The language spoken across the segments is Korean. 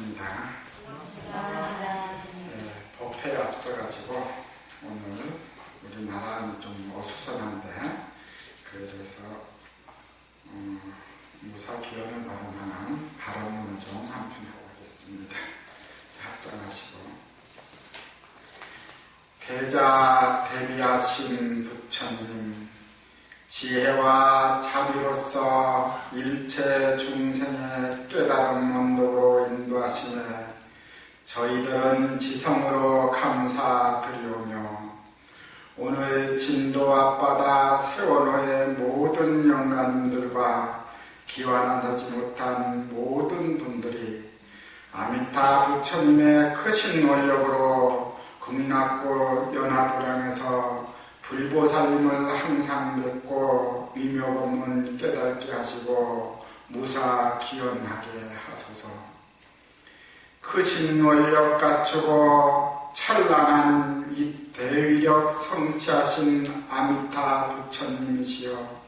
고맙습니다. 법회에 앞서가지고 오늘 우리나라는 좀 어수선한데 그래서 무사기원을 발언하는 발언문을 좀 한편 하고 있습니다. 합장하시고 대자 대비하신 부처님, 지혜와 자비로서 일체 중생의 깨달음 원도로 인도하시며 저희들은 지성으로 감사드리오며 오늘 진도 앞바다 세월호의 모든 영감들과 기원하지 못한 모든 분들이 아미타 부처님의 크신 원력으로 극락구 연화도량에서 불보살님을 항상 뵙고 위묘법문 깨닫게 하시고 무사 기원하게 하소서. 크신 원력 갖추고 찬란한 이 대위력 성취하신 아미타 부처님이시여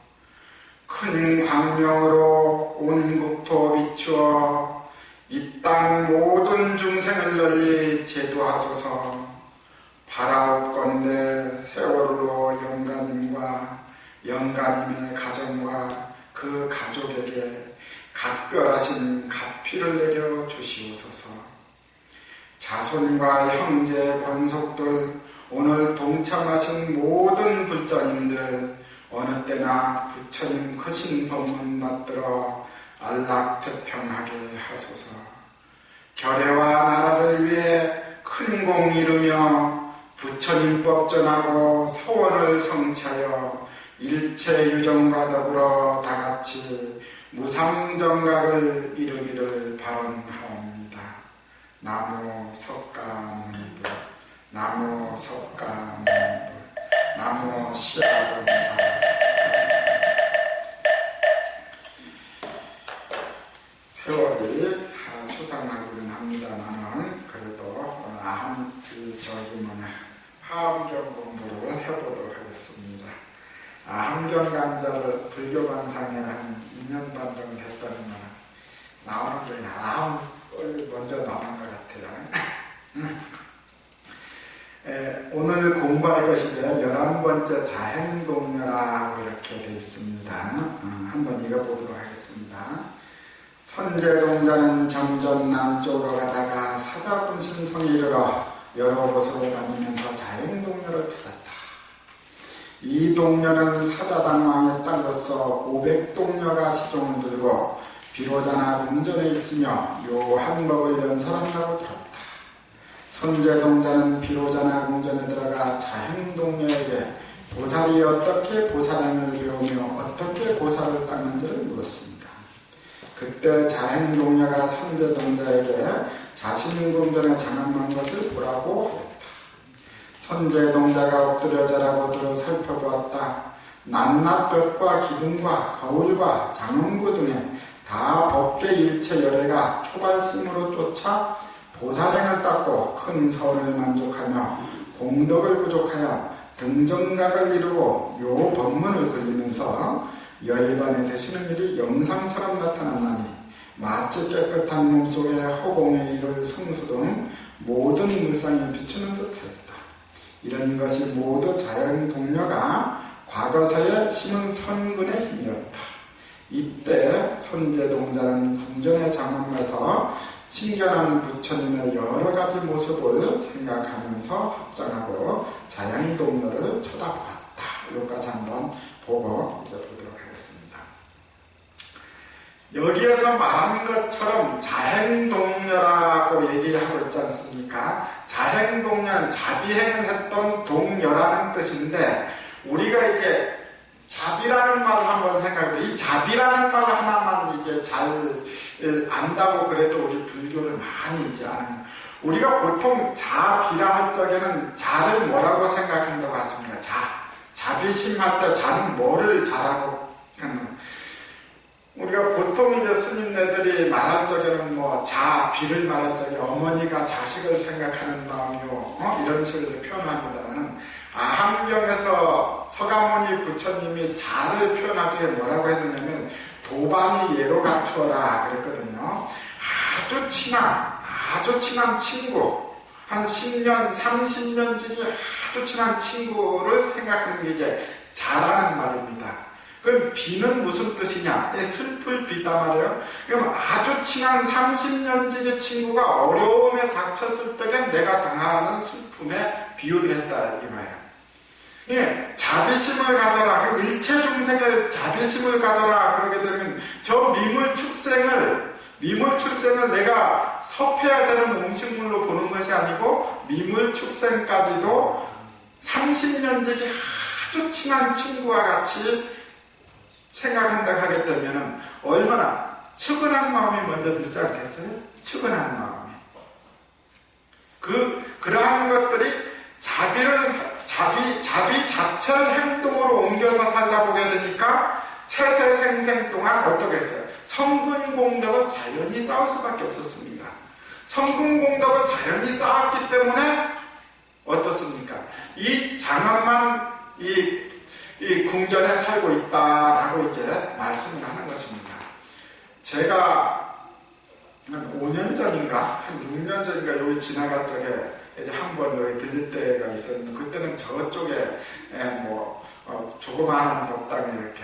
큰 광명으로 온 국토 비추어 이 땅 모든 중생을 널리 제도하소서. 바라옵건대 세월호 영가님과 영가님의 가정과 그 가족에게 각별하신 가피를 내려 주시옵소서. 자손과 형제 권속들 오늘 동참하신 모든 불자님들 어느 때나 부처님 크신 법문 받들어 안락태평하게 하소서. 결혜와 나라를 위해 큰 공 이루며 부처님법 전하고 소원을 성취하여 일체 유정과 더불어 다같이 무상정각을 이루기를 바람하옵니다. 나무 석가모니불, 나무 석가모니불, 나무 시아본사. 세월이 수상하기는 합니다만은 그래도 화엄경 공부를 해보도록 하겠습니다. 화엄경 강좌를 불교 방송에 한 2년 반 정도 했더니만 나오는 게 화엄 소리 먼저 나오는 것 같아요. 오늘 공부할 것이 11번째 자행동료라고 이렇게 되어 있습니다. 한번 읽어보도록 하겠습니다. 선제동자는 점점 남쪽으로 가다가 사자분신성에 이르러 여러 곳으로 다니면서 자행동료를 찾았다. 이 동료는 사자당왕의 딸로서 500동료가 시종을 들고 비로자나 궁전에 있으며 묘한 법을 연설한다고 들었다. 선제동자는 비로자나 궁전에 들어가 자행동료에게 보살이 어떻게 보살행을 배우며 어떻게 보살을 닦는지를 물었습니다. 그때 자행동료가 선제동자에게 자신 궁전에 장엄한 것을 보라고 하였다. 선제동자가 엎드려 자라고 들어 살펴보았다. 낱낱볕과 기둥과 거울과 장엄구 등에 다 법계 일체 열애가 초발심으로 쫓아 보살행을 닦고 큰 서울을 만족하며 공덕을 부족하여 등정각을 이루고 요 법문을 그리면서 열반에 되시는 일이 영상처럼 나타났나니 마치 깨끗한 몸속에 허공에 이를 성수 등 모든 물상이 비추는 듯하였다. 이런 것이 모두 자연동료가 과거사에 심은 선근의 힘이었다. 이때 선제동자는 궁전에 장엄가서 친견한 부처님의 여러 가지 모습을 생각하면서 합장하고 자연동료를 쳐다보았다. 여기까지 한번 보고 이제 보도록 하겠습니다. 여기에서 말하는 것처럼 자행동녀라고 얘기하고 있지 않습니까? 자행동녀는 자비행을 했던 동녀라는 뜻인데 우리가 이제 자비라는 말을 한번 생각해. 이 자비라는 말 하나만 이제 잘 안다고 그래도 우리 불교를 많이 이제 아는. 우리가 보통 자비라 할 적에는 자를 뭐라고 생각한다고 하십니까? 자비심할 때 자는 뭐를 자라고 하는. 우리가 보통 이제 스님네들이 말할 적에는 비를 말할 적에 어머니가 자식을 생각하는 마음이요. 이런 식으로 표현합니다만 아함경에서 서가모니 부처님이 자를 표현할 적에 뭐라고 해드냐면 도반이 예로 갖추어라 그랬거든요. 아주 친한 아주 친한 친구, 한 10년, 30년 지기 아주 친한 친구를 생각하는 게 이제 자라는 말입니다. 그럼 비는 무슨 뜻이냐? 슬플 비단 말이에요. 그럼 아주 친한 30년 지기 친구가 어려움에 닥쳤을 때에 내가 당하는 슬픔에 비유를 했다 이 말이에요. 예, 자비심을 가져라. 일체 중생의 자비심을 가져라. 그러게 되면 저 미물축생을 내가 섭해야 되는 음식물로 보는 것이 아니고 미물축생까지도 30년 지기 아주 친한 친구와 같이 생각한다 하게 되면 얼마나 측은한 마음이 먼저 들지 않겠어요? 측은한 마음이. 그러한 것들이 자비 자체를 행동으로 옮겨서 살다 보게 되니까 세세생생 동안 어떻게 했어요? 성근공덕을 자연히 쌓을 수밖에 없었습니다. 성근공덕을 자연히 쌓았기 때문에 어떻습니까? 이 장엄만 이 궁전에 살고 있다라고 이제 말씀을 하는 것입니다. 제가 한 5년 전인가, 한 6년 전인가 여기 지나갈 적에 이제 한번 여기 들릴 때가 있었는데 그때는 저쪽에 조그마한 법당이 이렇게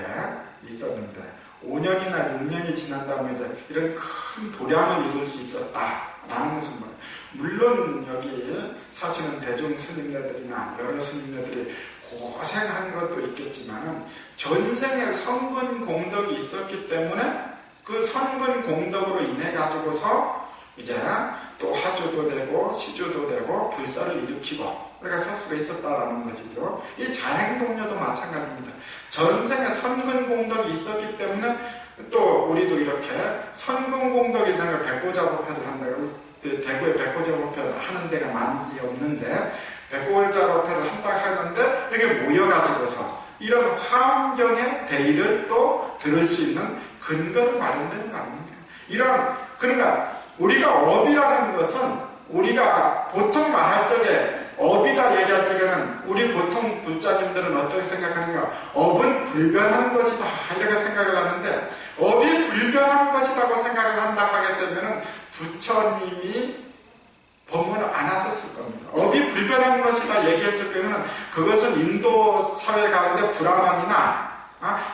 있었는데 5년이나 6년이 지난 다음에 이런 큰 도량을 이룰 수 있었다라는 것은 뭐예요? 물론 여기 사시는 대중 스님네들이나 여러 스님네들이 고생한 것도 있겠지만은 전생에 선근 공덕이 있었기 때문에 그 선근 공덕으로 인해 가지고서 이제 또 화주도 되고 시주도 되고 불사를 일으키고 우리가 살 수가 있었다라는 것이죠. 이 자행동료도 마찬가지입니다. 전생에 선근 공덕이 있었기 때문에 또 우리도 이렇게 선근 공덕이 있는 걸 백고자법회를 한다고 대구에 백고자법회를 하는 데가 많이 없는데 백고자법회를 한다고 하는데 이렇게 모여가지고서 이런 환경의 대의를 또 들을 수 있는 근거를 마련되는 거 아닙니까? 그러니까 우리가 업이라는 것은 우리가 보통 말할 적에 업이다 얘기할 적에는 우리 보통 불자님들은 어떻게 생각하는가? 업은 불변한 것이다 이렇게 생각을 하는데 업이 불변한 것이라고 생각을 한다 하게 되면 부처님이 법문을 안 하셨을 겁니다. 업이 불변한 것이다 얘기했을 경우는 그것은 인도 사회 가운데 브라만이나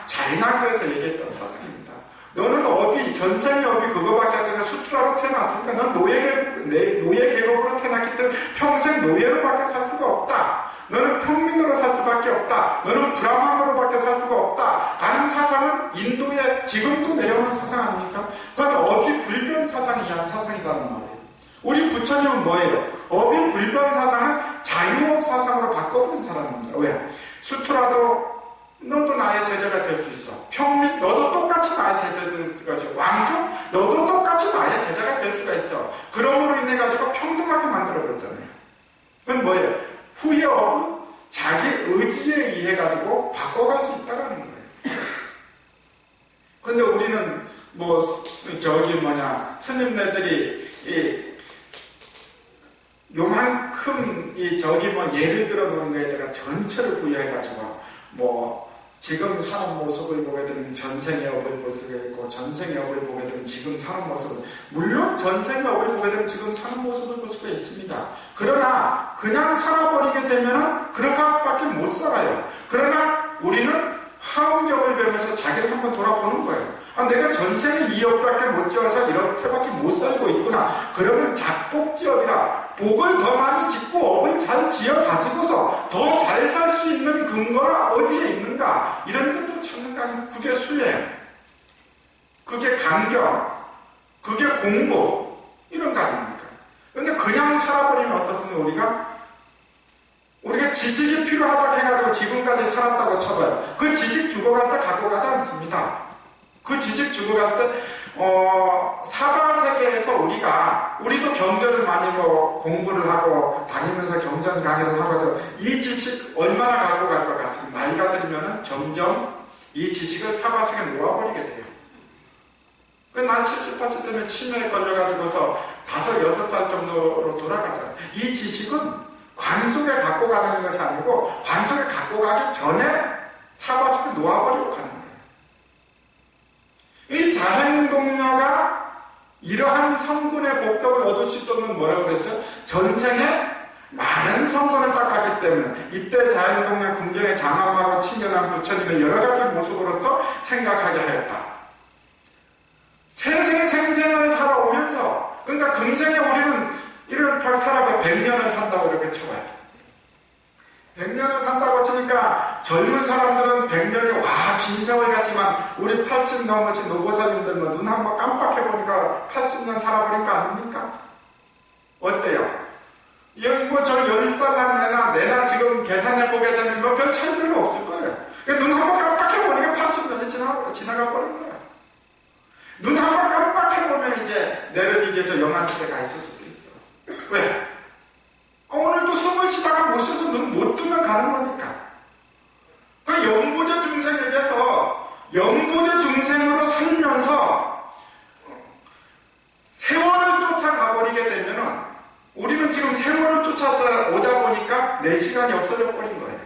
자이나교에서 얘기했던 사상입니다. 너는 업이 전생의 업이 그거밖에 안 되니까 수트라로 태어났으니까 넌 노예 계급으로 태어났기 때문에 평생 노예로밖에 살 수가 없다. 너는 평민으로 살 수밖에 없다. 너는 브라만으로밖에 살 수가 없다. 라는 사상은 인도에 지금도 내려오는 사상 아닙니까? 그건 업이 불변 사상이 한 사상이라는 말이에요. 우리 부처님은 뭐예요? 업이 불변 사상을 자유업 사상으로 바꿔버린 사람입니다. 왜? 수트라도 너도 나의 제자가 될 수 있어. 평민, 너도 똑같이 나의 제자가 될 수가 있어. 왕족, 너도 똑같이 나의 제자가 될 수가 있어. 그러므로 인해 가지고 평등하게 만들어버렸잖아요. 그건 뭐예요? 후의 업은 자기 의지에 의해 가지고 바꿔갈 수 있다는 거예요. 근데 우리는 스님네들이 요만큼 예를 들어 놓은 거에다가 전체를 부여해가지고 지금 사는 모습을 보게 되면 전생의 업을 볼 수가 있고 전생의 업을 보게 되면 지금 사는 모습을 물론 전생의 업을 보게 되면 지금 사는 모습을 볼 수가 있습니다. 그러나 그냥 살아버리게 되면 그렇게밖에 못 살아요. 그러나 우리는 화엄경을 배우면서 자기를 한번 돌아보는 거예요. 내가 전생에 이 업밖에 못 지어서 이렇게밖에 못 살고 있구나. 그러면 작복지업이라 복을 더 많이 짓고 업을 잘 지어가지고서 더 잘 살 수 있는 근거가 어디에 있는가. 이런 것도 찾는 거 아니면 그게 수행, 그게 강경, 그게 공부 이런 거 아닙니까? 근데 그냥 살아버리면 어떻습니까? 우리가 지식이 필요하다고 해가지고 지금까지 살았다고 쳐봐요. 그 지식 죽어갈 때 갖고 가지 않습니다. 그 지식 죽어갈 때 사바세계에서 우리도 경전을 많이 공부를 하고 다니면서 경전 강의를 하고 이 지식 얼마나 갖고 갈 것 같습니다. 나이가 들면은 점점 이 지식을 사바세계에 놓아버리게 돼요. 난 70, 80 때문에 치매에 걸려가지고서 5, 6살 정도로 돌아가잖아요. 이 지식은 관 속에 갖고 가는 것이 아니고 관 속에 갖고 가기 전에 사바세계에 놓아버리고 가는 거예요. 이 자행동료가 이러한 성군의 복덕을 얻을 수 있던 건 뭐라고 그랬어요? 전생에 많은 성군을 닦았기 때문에 이때 자연동량 궁정에 장엄하고 친근한 부처님을 여러 가지 모습으로서 생각하게 하였다. 생생생생을 살아오면서, 그러니까 금생에 우리는 이렇게 살아봐 100년을 산다고 이렇게 쳐봐야 돼. 100년을 산다고 치니까 젊은 사람들은 100년이 와 긴 세월 같지만 우리 80 넘으신 노보사님들은 눈 한번 깜빡해보니까 80년 살아버리니까 아닙니까? 어때요? 여기 저 10살 난 내나 지금 계산해보게 되면 뭐 별 차이 별로 없을 거예요. 눈 한번 깜빡해보니까 80년이 지나가 버린 거예요. 눈 한번 깜빡해보면 이제 내일 이제 저 영안시대 가 있을 수도 있어. 왜? 오늘도 숨을 쉬다가 못 쉬어서 눈 못 뜨면 가는 거니까. 그 영부제 중생에게서 영부제 중생으로 살면서 세월을 쫓아가버리게 되면은 우리는 지금 세월을 쫓아오다 보니까 내 시간이 없어져 버린 거예요.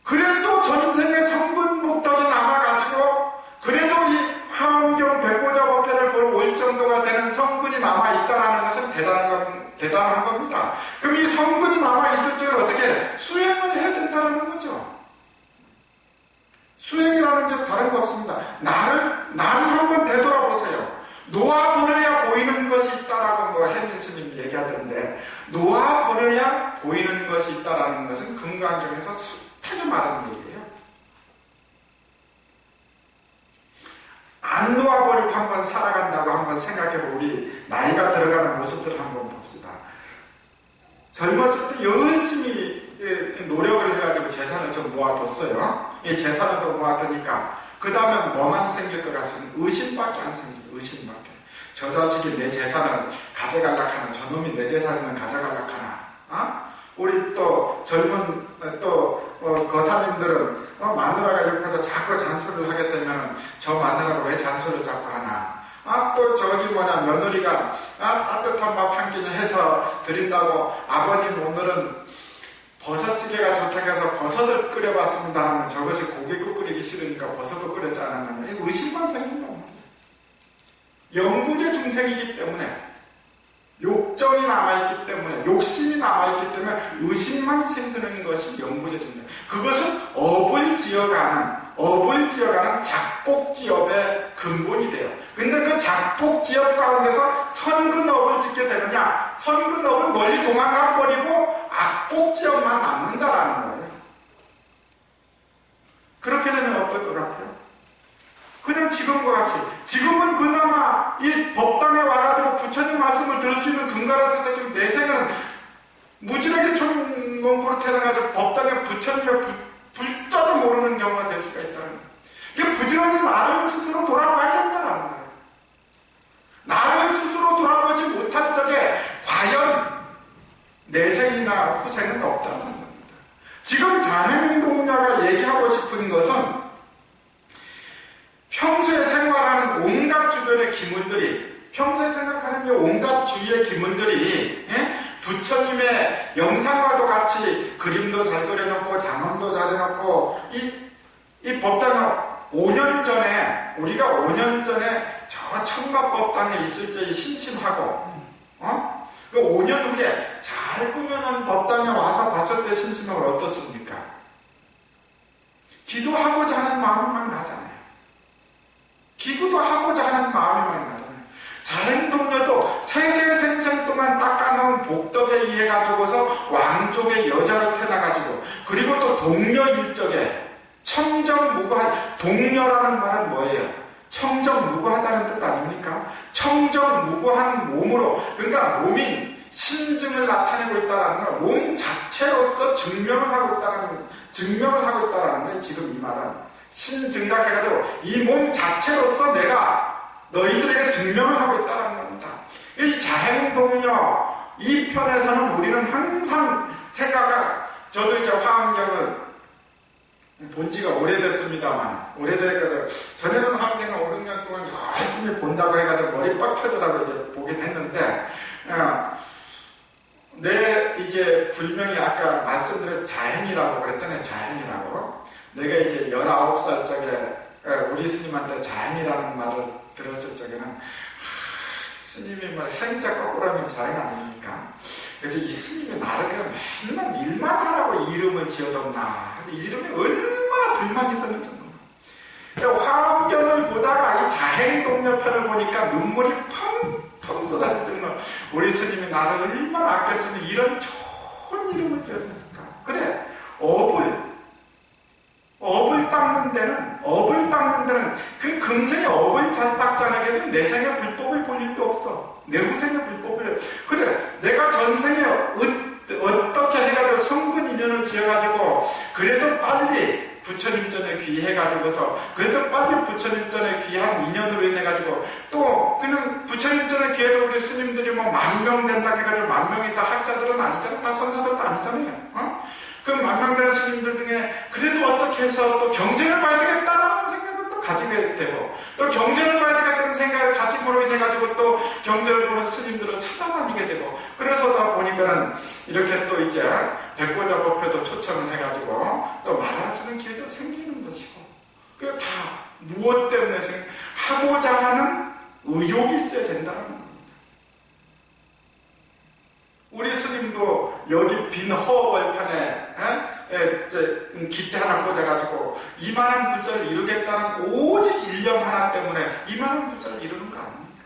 그래도 전생의 성분복덕이 남아가지고 그래도 이 화엄경 백보자 법회를 보러 올 정도가 되는 성분이 남아있다는 것은 대단한 겁니다. 그럼 이 성분이 남아있을 적을 어떻게 수행을 해야 된다는 거죠. 수행이라는 게 다른 거 없습니다. 나를 한번 되돌아보세요. 놓아버려야 보이는 것이 있다라고 뭐 혜민 스님이 얘기하던데, 놓아버려야 보이는 것이 있다라는 것은 금강경에서 숱하게 말하는 얘기예요. 안 놓아버리고 한번 살아간다고 한번 생각해보고 우리 나이가 들어가는 모습들을 한번 봅시다. 젊었을 때 열심히 노력을 해가지고 재산을 좀 모아뒀어요. 이 재산을 좀 모아두니까 그 다음에 뭐만 생길 것 같으면 의심밖에 안 생겨요. 의심밖에. 저 자식이 내 재산을 가져가려고 하나, 저놈이 내 재산을 가져가려고 하나. 어? 우리 또 젊은 거사님들은 마누라가 옆에서 자꾸 잔소리를 하게 되면 저 마누라가 왜 잔소리를 자꾸 하나. 또 저기 며느리가 따뜻한 밥 한 끼를 해서 드린다고 아버님 오늘은 버섯찌개가 좋다고 해서 버섯을 끓여봤습니다 하면 저것이 고기국 끓이기 싫으니까 버섯을 끓였지 않았느냐. 이거 의심만 생긴다. 영구제 중생이기 때문에 욕정이 남아있기 때문에 욕심이 남아있기 때문에 의심만 생기는 것이 영구제 중생. 그것은 업을 지어가는 작복지업의 근본이 돼요. 근데 그 작복지업 가운데서 선근업을 짓게 되느냐, 선근업은 멀리 도망가 버리고 악복지업만 남는다라는 거예요. 그렇게 되면 어떨 것 같아요? 그냥 지금과 같이, 지금은 그나마 이 법당에 와가지고 부처님 말씀을 들을 수 있는 근거라도 지금 내 생각은 무지하게 총농부로 태어나가지고 법당에 부처님의 불자도 모르는 경우가 될 수가 있다는 거예요. 이게 부지런히 나를 스스로 돌아봐야 된다는 거예요. 나를 스스로 돌아보지 못한 적에 과연 내생이나 후생은 없다는 겁니다. 지금 자행동자가 얘기하고 싶은 것은 평소에 생활하는 온갖 주변의 기물들이, 평소에 생각하는 온갖 주위의 기물들이 부처님의 영상과도 같이 그림도 잘 그려놓고 장엄도 잘 해놓고 이 법당은 5년 전에 우리가 5년 전에 저 청마법당에 있을 적이 심심하고 그 5년 후에 잘 꾸며놓은 법당에 와서 봤을 때 심심함을 어떻습니까? 기도하고자 하는 마음이 막 나잖아요. 기도도 하고자 하는 마음이 막 나잖아요. 자행동녀도 생생생생 동안 닦아놓은 복덕에 의해 가지고서 왕족의 여자로 태어나가지고, 그리고 또 동녀 일적에 청정무구한, 동녀라는 말은 뭐예요? 청정무구하다는 뜻 아닙니까? 청정무구한 몸으로, 그러니까 몸이 신증을 나타내고 있다는 건 몸 자체로서 증명을 하고 있다는 거예요. 지금 이 말은 신증각해가지고 이 몸 자체로서 내가 너희들에게 증명을 하고 있다는 겁니다. 이 자행동녀 이 편에서는 우리는 항상 저도 이제 화엄경을 본 지가 오래됐습니다만, 오래되니까 전에는 화엄경을 5, 6년 동안 열심히 본다고 해가지고 머리 빡 펴더라고 이제 보긴 했는데, 내 이제 불명이 아까 말씀드린 자행이라고 그랬잖아요. 자행이라고. 내가 이제 19살 적에 우리 스님한테 자행이라는 말을 들었을 적에는 스님이 말 행자 거꾸로 하면 자행 아닙니까? 그래서 이 스님이 나를 그냥 맨날 일만 하라고 이름을 지어줬나. 근데 이름이 얼마나 불만이 있었는지 모르겠어요. 화엄경을 보다가 이 자행동녀편을 보니까 눈물이 펑펑 쏟아질 정도로 우리 스님이 나를 얼마나 아꼈으면 이런 좋은 이름을 지어줬을까. 그래, 업을 닦는 데는 그 금생에 업을 잘 닦지 않게 되면 내 생에 불법을 볼 일도 없어. 내 후생에 불법을. 그래, 내가 전생에 어떻게 해가지고 성근 인연을 지어가지고 그래도 빨리 부처님 전에 귀해가지고서 그래도 빨리 부처님 전에 귀한 인연으로 인해가지고 또 그냥 부처님 전에 귀해도 우리 스님들이 뭐 10,000명 된다 해가지고 10,000명이 다 학자들은 아니잖아. 다 선사들도 아니잖아요. 그 10,000명 되는 스님들 중에 그래도 어떻게 해서 또 경쟁을 봐야 되겠다라는 생각을 또 가지게 되고 또 경쟁을 봐야 되겠다는 생각을 가짐으로 인해가지고 또 경쟁을 보는 스님들을 찾아다니게 되고 그래서다 보니까는 이렇게 또 이제 백고자 법회도 초청을 해가지고 또 말할 수 있는 기회도 생기는 것이고 그 다 무엇 때문에 하고자 하는 의욕이 있어야 된다는 겁니다. 우리 스님도 여기 빈 허벌판에 기대 하나 꽂아가지고 이만한 불사를 이루겠다는 오직 일념 하나 때문에 이만한 불사를 이루는 거 아닙니까?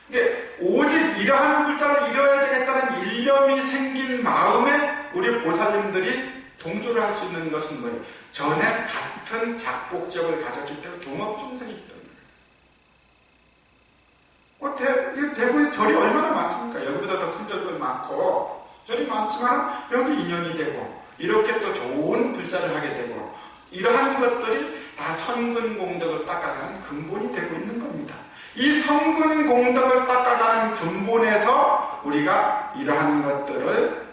이게 오직 이러한 불사를 이뤄야 되겠다는 일념이 생긴 마음에 우리 보살님들이 동조를 할 수 있는 것은 뭐예요? 전에 같은 작복적을 가졌기 때문에 동업중생이기 때문에 대구에 절이 얼마나 많습니까? 여기보다 더 큰 절도 많고 절이 많지만 여기 인연이 되고 이렇게 또 좋은 불사를 하게 되고 이러한 것들이 다 선근공덕을 닦아가는 근본이 되고 있는 겁니다. 이 선근공덕을 닦아가는 근본에서 우리가 이러한 것들을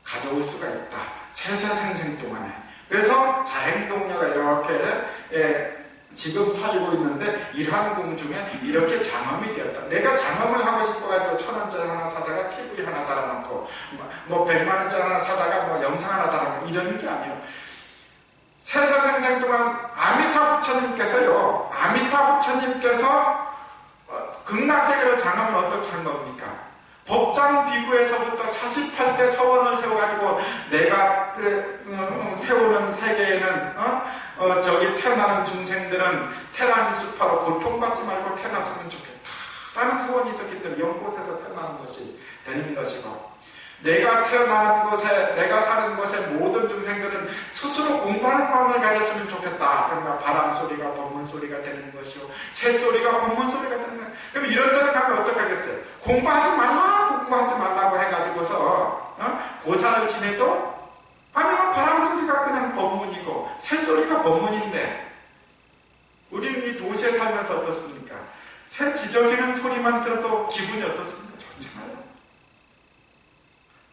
가져올 수가 있다. 세세생생 동안에. 그래서 자행동녀가 이렇게 지금 살고 있는데 일한 중에 이렇게 장엄이 되었다. 내가 장엄을 하고 싶어가지고 1,000원짜리 하나 사다가 TV 하나 달아놓고 뭐 100만원짜리 하나 사다가 뭐 영상 하나 달아놓고 이러는 게 아니에요. 세세생생 동안 아미타 부처님께서 극락세계로 장엄을 어떻게 한 겁니까? 법장 비구에서부터 48대 서원을 세워가지고 내가 세우는 세계에는 저기 태어나는 중생들은 테라니스파로 고통받지 말고 태어났으면 좋겠다 라는 소원이 있었기 때문에 연꽃에서 태어나는 것이 되는 것이고 내가 태어나는 곳에 내가 사는 곳에 모든 중생들은 스스로 공부하는 마음을 가졌으면 좋겠다. 그러니까 바람소리가 법문소리가 되는 것이고 새소리가 법문소리가 되는 거예요. 그럼 이런 데를 가면 어떻게 하겠어요? 공부하지 말라고 해가지고서 고사를 지내도 아니면 바람소리가 그냥 법문이고 새소리가 법문인데 우리는 이 도시에 살면서 어떻습니까? 새 지저귀는 소리만 들어도 기분이 어떻습니까? 좋잖아요.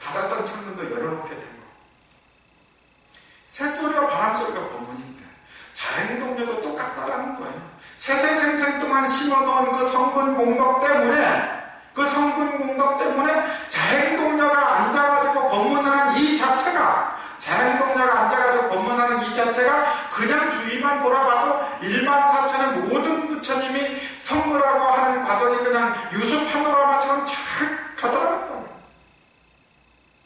닫았던 창문도 열어놓게 되고 새소리와 바람소리가 법문인데 자행동녀도 똑같다라는 거예요. 세세생생 동안 심어놓은 그 성근공덕 때문에 자행동녀가 앉아가지고 법문하는 이 자체가 그냥 주위만 돌아봐도 14,000의 모든 부처님이 성불하고 하는 과정이 그냥 유수 파노라마처럼 쫙 가더라는 거예요.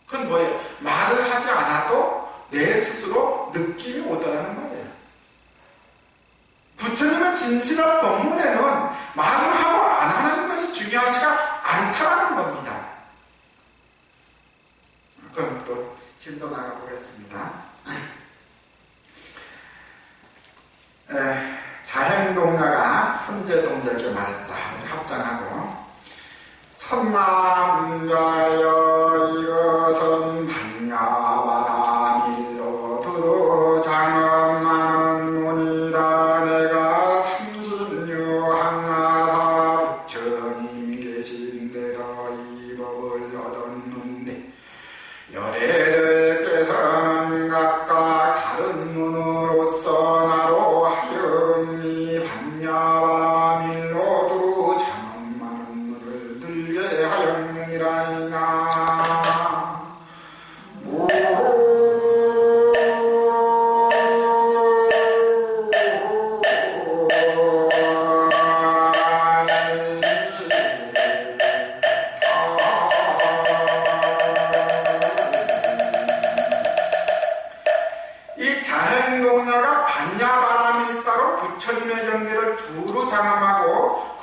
그건 뭐예요? 말을 하지 않아도 내 스스로 느낌이 오더라는 거예요. 부처님의 진실한 법문에는 말을 하고 안 하는 것이 중요하지가 않다라는 겁니다. 그럼 또 진도 나가보겠습니다. 자행동녀가 선제동녀에게 말했다. 합장하고 선남자여 이것은 반야바라밀로 두루 장엄하는 문이라. 내가 36항아사 부처님 계신 데서 이 법을 얻었는데 열애들께서는 각각 다른 문으로서 나로 하여 이 반야바라밀로 두루 장엄하는 문을 들게 하였느니라.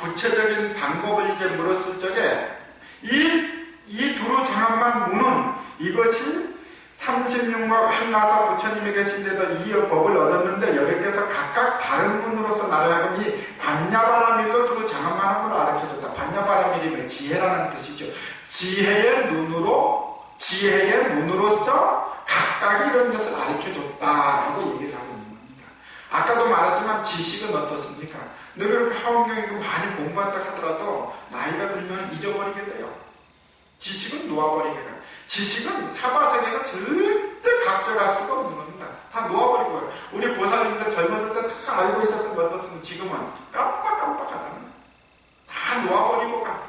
구체적인 방법을 이제 물었을 적에 이 두루 장엄한 무는 이것이 36막 한나사 부처님이 계신데도 이 법을 얻었는데 여러께서 각각 다른 문으로서 나를 하여금 이 반야바라밀로 두루 장엄한 걸 알려줬다. 반야바라밀이면 지혜라는 뜻이죠. 지혜의 문으로서 각각이 이런 것을 가르쳐줬다라고 얘기를 하고 있는 겁니다. 아까도 말했지만 지식은 어떻습니까? 너가 그렇게 하원경이고 많이 공부한다 하더라도 나이가 들면 잊어버리게 돼요. 지식은 놓아버리게 돼요. 지식은 사바세계가 절대 각져갈 수가 없는 겁니다. 다 놓아버리고요. 우리 보살님들 젊었을 때 다 알고 있었던 것은 지금은 깜빡깜빡하잖아요. 다 놓아버리고 가.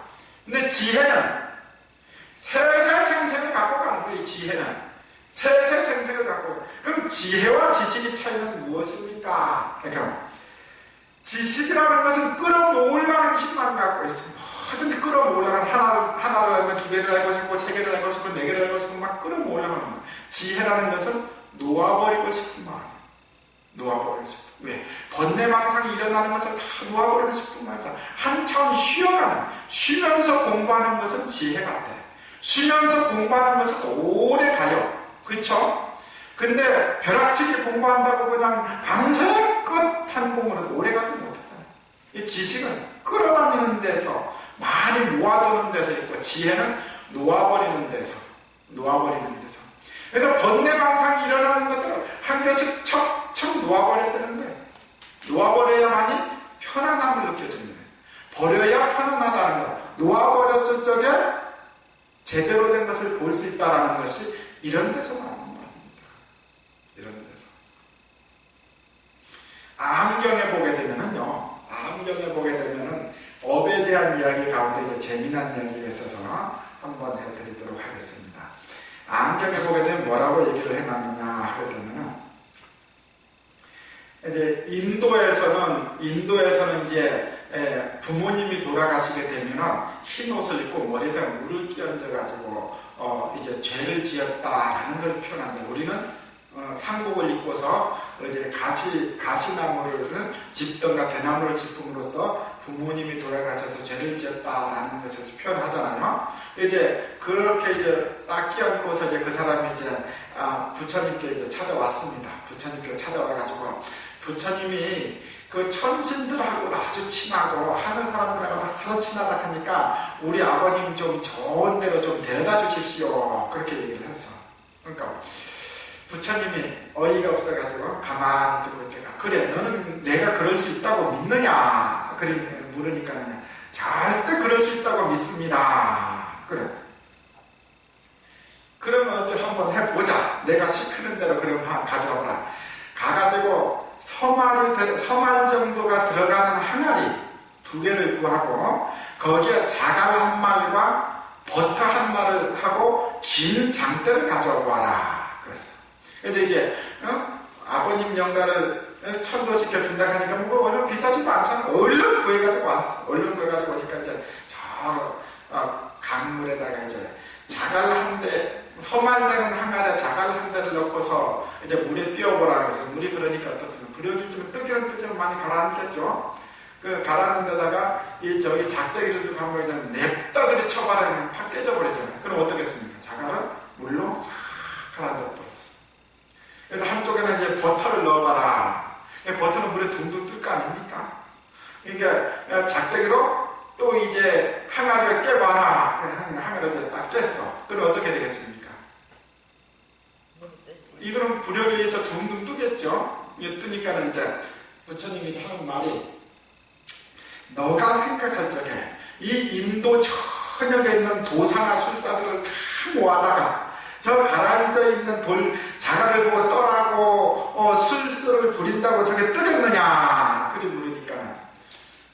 근데 지혜는 세세생생을 갖고 가는 거예요. 이 지혜는 세세생생을 갖고 가요. 그럼 지혜와 지식의 차이는 무엇입니까? 그러니까 지식이라는 것은 끌어모으려는 힘만 갖고 있습니다. 뭐든지 끌어모으려면 하나를 알면 두 개를 알고 싶고 세 개를 알고 싶고 네 개를 알고 싶고 막 끌어모으려는 거예요. 지혜라는 것은 놓아버리고 싶은 마음. 놓아버리고 싶은. 왜? 번뇌망상이 일어나는 것을 다 놓아버리고 싶은 마음이다. 한 차원 쉬면서 공부하는 것은 지혜 같아요. 쉬면서 공부하는 것은 오래 가요. 그쵸? 근데 벼락치기 공부한다고 그냥 밤새껏 한 공부는 오래 가지 못해요. 이 지식은 끌어다니는 데서 많이 모아두는 데서 있고 지혜는 놓아버리는 데서 그래서 번뇌망상이 일어나는 것들을 한 개씩 척척 놓아버려야 되는 거예요. 놓아버려야만이 편안함을 느껴지는 거예요. 버려야 편안하다는 거예요. 놓아버렸을 적에 제대로 된 것을 볼 수 있다는 것이 이런 데서 나오는 겁니다. 이런 데서. 암경에 보게 되면은요, 업에 대한 이야기 가운데 재미난 이야기가 있어서 한번 해드리도록 하겠습니다. 암경에 보게 되면 뭐라고 얘기를 해놨느냐 하게 되면은, 이제 인도에서는 이제 부모님이 돌아가시게 되면은 흰 옷을 입고 머리에다 물을 끼얹어가지고 이제 죄를 지었다라는 걸 표현합니다. 우리는 상복을 입고서 이제 가시나무를 짚던가 대나무를 짚음으로써 부모님이 돌아가셔서 죄를 지었다라는 것을 표현하잖아요. 이제 그렇게 이제 딱 끼얹고서 이제 그 사람이 이제 부처님께 이제 찾아왔습니다. 부처님께 찾아와가지고 부처님이 그 천신들하고 아주 친하고 하는 사람들하고 아주 친하다 하니까 우리 아버님 좀 좋은 데로 좀 데려다 주십시오. 그렇게 얘기를 했어. 그러니까 부처님이 어이가 없어가지고 가만히 두고 있다가 그래 너는 내가 그럴 수 있다고 믿느냐? 그래 물으니까 절대 그럴 수 있다고 믿습니다. 그래. 그러면 어디 한번 해보자. 내가 시키는 대로 그럼 가져와라. 가가지고 서말 정도가 들어가는 항아리 2개를 구하고 거기에 자갈 1마리와 버터 1마리를 하고 긴 장대를 가져와라. 그랬어. 근데 이제 아버님 영가를 천도시켜 준다 하니까 뭐 얼른 비싸지도 않잖아. 얼른 구해가지고 왔어. 얼른 구해가지고 오니까 이제 저 강물에다가 이제 자갈 1대 서말되는 항아리에 자갈 1대를 넣고서 이제 물에 띄워보라 그래서 물이 그러니까 어떻습니까? 부력이 좀 뜨기는 많이 가라앉겠죠. 그 가라앉는 데다가 저기 작대기를 들고 한번 이제 냅다들이 쳐봐라 팍 깨져버리잖아요. 그럼 어떻겠습니까? 자갈은 물로 싹 가라앉아 버렸어. 그래서 한쪽에는 이제 버터를 넣어봐라. 버터는 물에 둥둥 뜰 거 아닙니까? 그러니까 작대기로 또 이제 항아리를 깨봐라. 항아리를 딱 깼어. 그럼 어떻게 되겠습니까? 이거는 부력에 의해서 둥둥 뜨겠죠? 뜨니까는 이제 부처님이 하는 말이 너가 생각할 적에 이 인도 전역에 있는 도사나 술사들을 다 모아다가 저 가라앉아 있는 돌 자갈을 보고 떠라고 술수를 부린다고 저게 뜨겠느냐? 그리 물으니까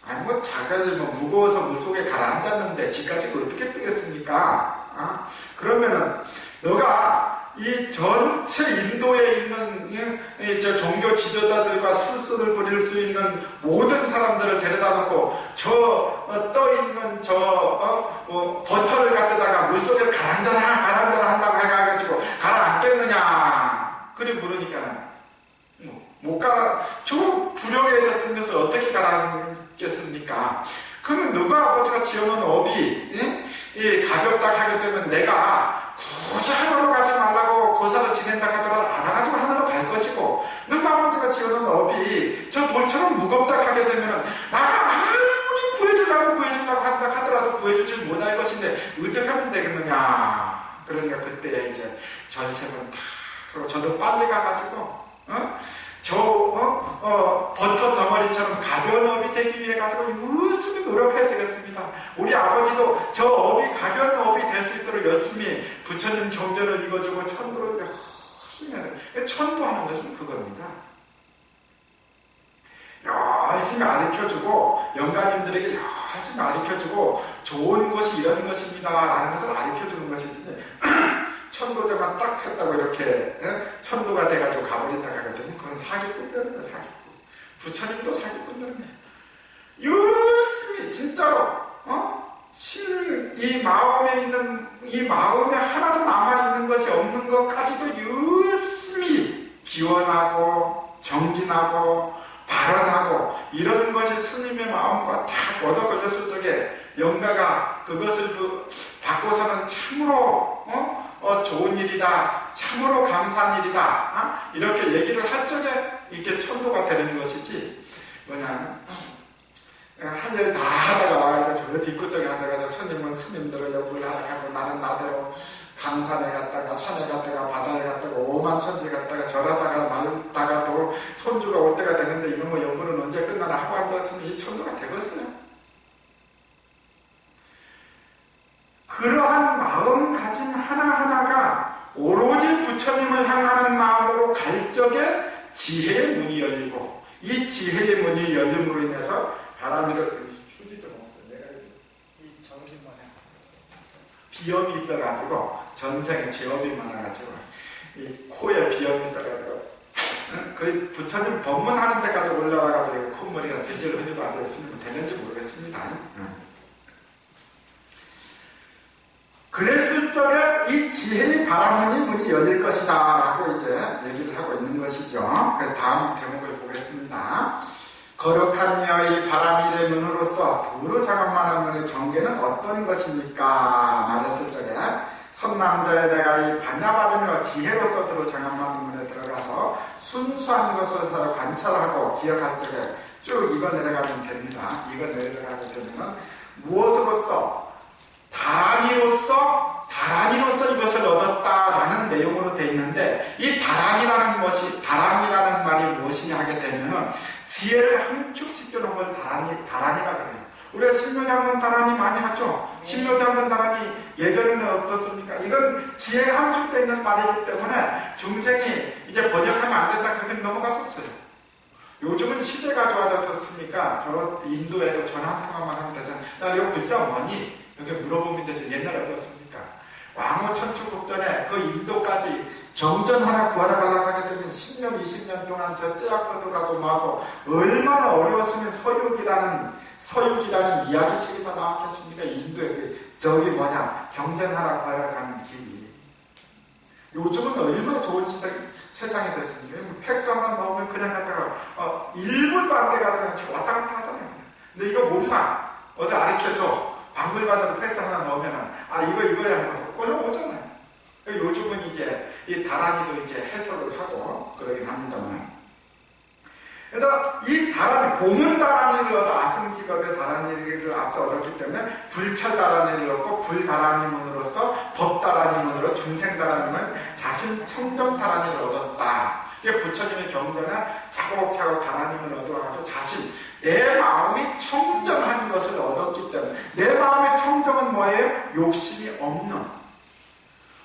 아니 뭐 자갈이 뭐 무거워서 물속에 가라앉았는데 지까지 어떻게 뜨겠습니까? 그러면은 너가 이 전체 인도에 있는 저 종교 지도자들과 술수를 부릴 수 있는 모든 사람들을 데려다 놓고 저 떠있는 버터를 갖다가 물속에 가라앉아라 한다고 해가지고 가라앉겠느냐? 그리 물으니까는 못 가라. 저 부력에서 뜬 것을 어떻게 가라앉겠습니까? 그러면 누가 아버지가 지어놓은 업이 이 가볍다 하게 되면 내가 굳이 하늘로 가지 말라고 고사를 지낸다 하더라도 알아가지고 하늘로 갈 것이고, 누가 아버지가 지어놓은 업이 저 돌처럼 무겁다 하게 되면 나가 아무리 구해주려고 한다 하더라도 구해주질 못할 것인데 어떻게 하면 되겠느냐. 그러니까 그때 이제 전세는 다 그리고 저도 빨리 가가지고 버터 덩어리처럼 가벼운 업이 되기 위해 가지고 열심히 노력해야 되겠습니다. 우리 아버지도 저 업이 가벼운 업이 될 수 있도록 열심히 부처님 경전을 읽어주고 천도를 열심히 해야 돼요. 천도하는 것은 그겁니다. 열심히 가르쳐주고 영가님들에게 열심히 가르쳐주고 좋은 것이 이런 것입니다 라는 것을 가르쳐주는 것이지 천도제만 딱 했다고 이렇게 천도가 돼가지고 가버린다 하거든요. 그건 사기꾼들은 거예요. 사기꾼. 부처님도 사기꾼들은 열심히 진짜로 이 마음에 있는 이 마음에 하나도 남아있는 것이 없는 것까지도 열심히 기원하고 정진하고 발언하고 이런 것이 스님의 마음과 다 얻어 걸렸을 적에 영가가 그것을 받고서는 참으로 좋은 일이다, 참으로 감사한 일이다 이렇게 얘기를 할 적에 이게 천도가 되는 것이지, 뭐냐 한 일 다 하다가 와가지고 저 뒷구덩이 앉아가지고 스님은 스님들을 연구를 하고 나는 나대로 강산에 갔다가 산에 갔다가 바다에 갔다가 오만천지 갔다가 절하다가 말다가 또 손주가 올 때가 되는데 이런 거 연구는 언제 끝나나 하고 앉았으면 이 천도가 되겠어요. 그러한 마음가짐 하나하나가 오로지 부처님을 향하는 마음으로 갈 적에 지혜의 문이 열리고, 이 지혜의 문이 열림으로 인해서 바람이를 휴지 좀 없어. 내가 이 정신만에 비염이 있어가지고 전생에 죄업이 많아가지고 이 코에 비염이 있어가지고 그 부처님 법문하는 데까지 올라와가지고 콧물이나 재질 흔히도 앉아있으면 되는지 모르겠습니다. 그랬을 적에 이 지혜의 바람문이 문이 열릴 것이다 라고 이제 얘기를 하고 있는 것이죠. 그래서 다음 대목을 보겠습니다. 거룩한 이의 바람일의 문으로서 두루 장엄만한 문의 경계는 어떤 것입니까? 말했을 적에 선남자의 내가 이 반야받으며 지혜로서 두루 장엄만한 문에 들어가서 순수한 것을 관찰하고 기억할 적에 쭉 이거 내려가면 됩니다. 이거 내려가게 되면 무엇으로서 다란이로서 이것을 얻었다라는 내용으로 되어 있는데, 이 다란이라는 말이 무엇이냐 하게 되면은 지혜를 함축시켜 놓은 걸 다란이라 그래요. 우리가 신묘장군 다란이 많이 하죠. 신묘장군 다란이 예전에는 어떻습니까? 이건 지혜가 함축되어 있는 말이기 때문에 중생이 이제 번역하면 안 된다 그렇게 넘어갔었어요. 요즘은 시대가 좋아졌었으니까 저 인도에도 전화 한 통화만 하면 되잖아요. 나 이거 글자 뭐니? 이렇게 물어보면 되죠. 옛날에 어떻습니까? 왕후 천추국전에 그 인도까지 경전 하나 구하러 가려고 하게 되면 10년, 20년 동안 저 떼약버도 가고 뭐하고 얼마나 어려웠으면 서육이라는 이야기책이 다 나왔겠습니까? 인도에 저기 경전 하나 구하러 가는 길이. 요즘은 얼마나 좋은 세상이 됐습니까? 팩스 하나 넣으면 그냥 갔다가 1분도 안 돼가지고 왔다 갔다 하잖아요. 근데 이거 몰라. 어제 가르쳐줘. 박물관으로 팩스 하나 넣으면은 이거야 해서 올라오잖아요. 요즘은 이제 이 다란이도 이제 해석을 하고 그러긴 합니다만. 그래서 이 다란이, 고문 다란이를 얻어 아승직업의 다란이를 앞서 얻었기 때문에 불철 다란이를 얻고 불다란이문으로서 법다란이문으로 중생다란이문 자신 청정 다란이를 얻었다. 이게 부처님의 경전에 차곡차곡 다란이문을 얻어가지고 자신 내 마음이 청정하는 것을 얻었기 때문에, 내 마음의 청정은 뭐예요? 욕심이 없는.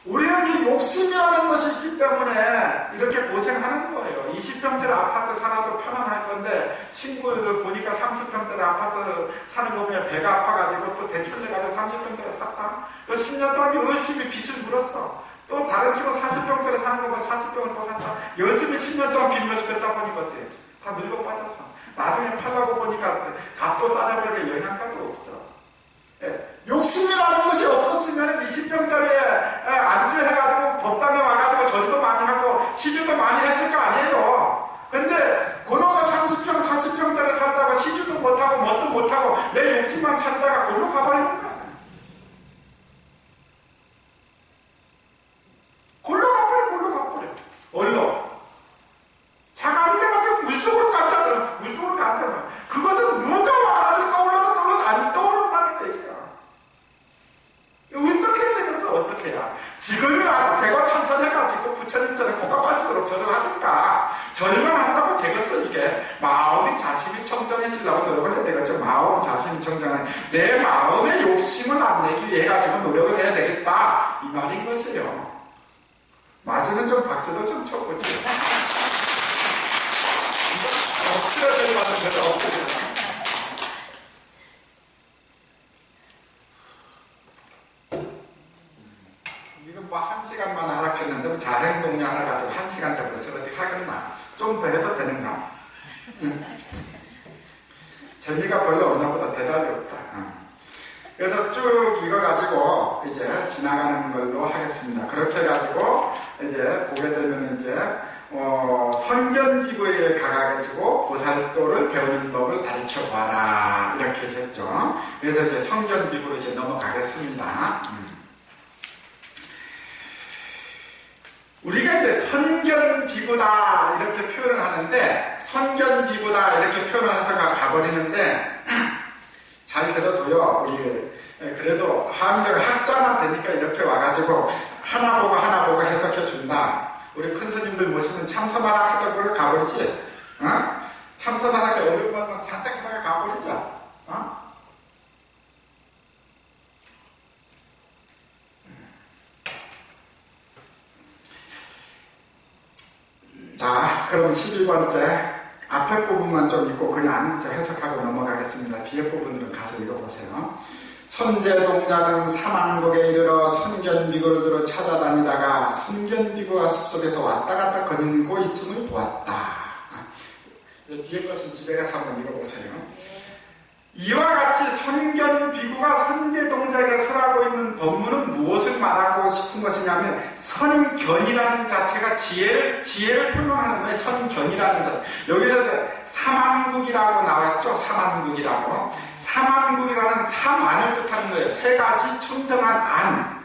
우리는 이 욕심이라는 것이 있기 때문에 이렇게 고생하는 거예요. 20평짜리 아파트 살아도 편안할 건데 친구들 보니까 30평짜리 아파트 사는 거 보면 배가 아파가지고 또 대출 내가지고 30평짜리 샀다. 또 10년 동안 열심히 빚을 물었어. 또 다른 친구 40평짜리 사는 거 보면 40평을 또 샀다. 열심히 10년 동안 빚면서 뺐다 보니까 어때요? 다 늙어 빠졌어. 나중에 팔라고 보니까 값도 싸져버리게 영양가도 없어. 욕심이라는 것이 없었으면 20평짜리에 안주해가지고 법당에 와가지고 절도 많이 하고 시주도 많이 했을 거 아니에요. 근데 그놈의 30평, 40평짜리 살다가 시주도 못하고 뭣도 못하고 내 욕심 정신만 차리다가 골로 가버리는 거야. 골로 가버려. 얼로. 차가 안 돼가지고 물속으로 갔잖아. 그것은 누가 와가지고 떠오르는 얘기야. 어떻게 해야 되겠어, 어떻게 해야. 지금이라도 대거 참선해가지고 부처님처럼 고가 빠지도록 절을하든가, 절만 한다고 되겠어, 이게. 마음이 자신이 청정해지려고 노력을 해야 되겠죠. 마음 자신이 청정한, 내 마음의 욕심을 안 내기 위해 가지고 노력을 해야 되겠다. 이 말인 것이에요. 맞으면 좀 박수도 좀 쳐보지. 엎드려져 가는 데서 엎드려. 이건 뭐 1시간만 하락했는데 자행동료 하나 가지고 1시간 돼버려서 어디 하겠나? 좀 더 해도 되는가? 재미가 별로 없나 보다. 대답이 없다. 그래서 쭉 이거 가지고 이제 지나가는 걸로 하겠습니다. 그렇게 해가지고 이제 보게 되면 이제 선견기구에 가가지고 보살도를 배우는 법을 가르쳐 봐라 이렇게 됐죠. 그래서 이제 선견기구로 이제 넘어가겠습니다. 우리가 이제 선견기구다 이렇게 표현을 하는데, 선견기구다 이렇게 표현을 해서 가버리는데, 잘 들어도요, 우리 그래도 화엄경 학자만 되니까 이렇게 와가지고 하나 보고 해석해 준다. 우리 큰 스님들 모시면 참선하라 하던 걸 가버리지. 참선하라 게 어려운 것만 잔뜩 하다가 가버리자. 자, 그럼 12번째 앞에 부분만 좀 읽고 그냥 해석하고 넘어가겠습니다. 뒤에 부분들은 가서 읽어보세요. 선제동자는 사망국에 이르러 선견비구를 찾아다니다가 선견비구가 숲속에서 왔다 갔다 거닐고 있음을 보았다. 뒤에 것은 집에 가서 한번 읽어보세요. 이와 같이 선견비구가 선제동자에게 설하고 있는 법문은 무엇을 말하고 싶은 것이냐면, 선견이라는 자체가 지혜를 표명하는 거예요. 선견이라는 자체. 여기서 사만국이라고 나왔죠. 사만국이라는 사만을 뜻하는 거예요. 세 가지 청정한 안.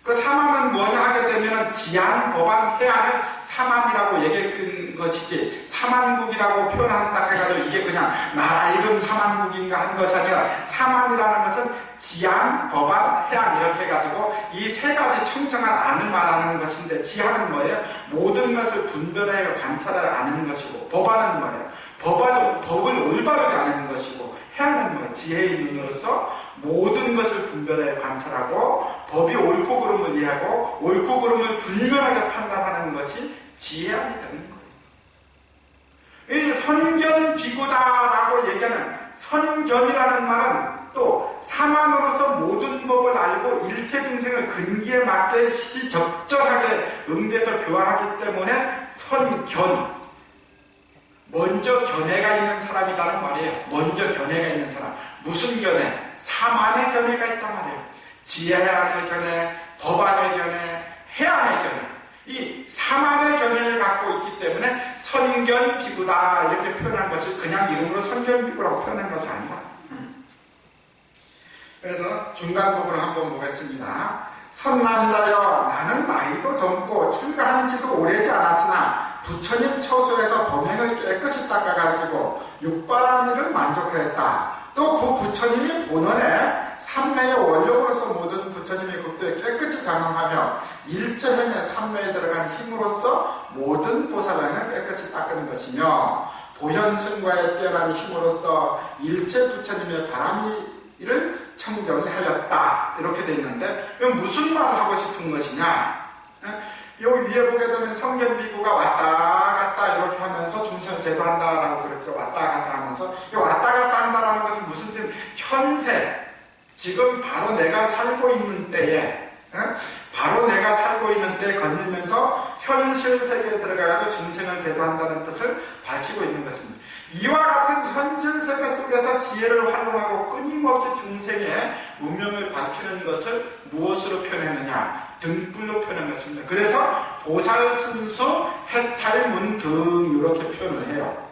그 사만은 뭐냐 하게 되면 지안, 법안, 해안을 사만이라고 얘기한 것이지, 사만국이라고 표현한다 해가지고 이게 그냥 나라 이름 사만국인가 한 것이 아니라, 사만이라는 것은 지안, 법안, 해안 이렇게 해가지고 이 세 가지 청정한 안을 말하는 것인데, 지안은 뭐예요? 모든 것을 분별하여 관찰하여 아는 것이고, 법안은 뭐예요? 법을 올바르게 아는 것이고, 해안은 뭐예요? 지혜의 눈으로서 모든 것을 분별하여 관찰하고 법이 옳고 그름을 이해하고 옳고 그름을 분명하게 판단하는 것이 지혜안이 되는 거예요. 이 선견비구다라고 얘기하는, 선견이라는 말은 또 사만으로서 모든 법을 알고 일체 증생을 근기에 맞게 시적절하게 응대해서 교화하기 때문에 선견, 먼저 견해가 있는 사람이라는 말이에요. 먼저 견해가 있는 사람. 무슨 견해? 사만의 견해가 있단 말이에요. 지혜안의 견해, 법안의 견해, 해안의 견해. 이 사만의 견해를 갖고 있기 때문에 선견비구다 이렇게 표현한 것이 그냥 이름으로 선견비구라고 표현한 것이 아니라. 그래서 중간 부분을 한번 보겠습니다. 선남자여, 나는 나이도 젊고 출가한 지도 오래지 않았으나 부처님 처소에서 범행을 깨끗이 닦아가지고 육바라밀을 만족하였다. 또 그 부처님이 본원에 삼매의 원력으로서 모든 부처님의 국도에 깨끗이 장엄하며 일체행의 삼매에 들어간 힘으로써 모든 보살랑을 깨끗이 닦은 것이며, 보현승과의 뛰어난 힘으로써 일체 부처님의 바람이를 청정히 하였다. 이렇게 돼 있는데, 이건 무슨 말을 하고 싶은 것이냐? 여기 위에 보게 되면 선견비구가 왔다 갔다 이렇게 하면서 중생을 제도한다라고 그랬죠. 왔다 갔다 하면서. 왔다 갔다 한다라는 것은 무슨 뜻? 현세, 지금 바로 내가 살고 있는 때에, 바로 내가 살고 있는 때에 건들면서 현실 세계에 들어가서 중생을 제도한다는 뜻을 밝히고 있는 것입니다. 이와 같은 현실 세계 속에서 지혜를 활용하고 끊임없이 중생의 운명을 밝히는 것을 무엇으로 표현했느냐? 등불로 표현한 것입니다. 그래서 보살순수, 해탈문등 이렇게 표현을 해요.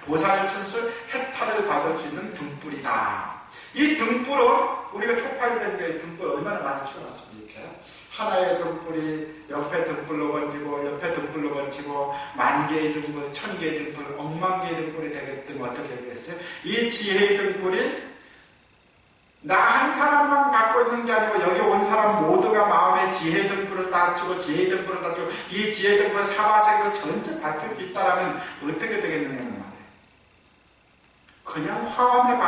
보살순수, 해탈을 받을 수 있는 등불이다. 이 등불은 우리가 초파일된 게 등불 얼마나 많이 피워놨습니까? 이렇게 하나의 등불이 옆에 등불로 번지고 옆에 등불로 번지고 만 개의 등불, 천 개의 등불, 억만 개의 등불이 되겠다면 어떻게 되겠어요? 이 지혜의 등불이 나 한 사람만 갖고 있는 게 아니고 여기 온 사람 모두가 마음에 지혜의 등불을 따지고 지혜의 등불을 따지고 이 지혜의 등불 사바세계를 전체 밝힐 수 있다면 어떻게 되겠느냐는 말이에요. 그냥 화엄의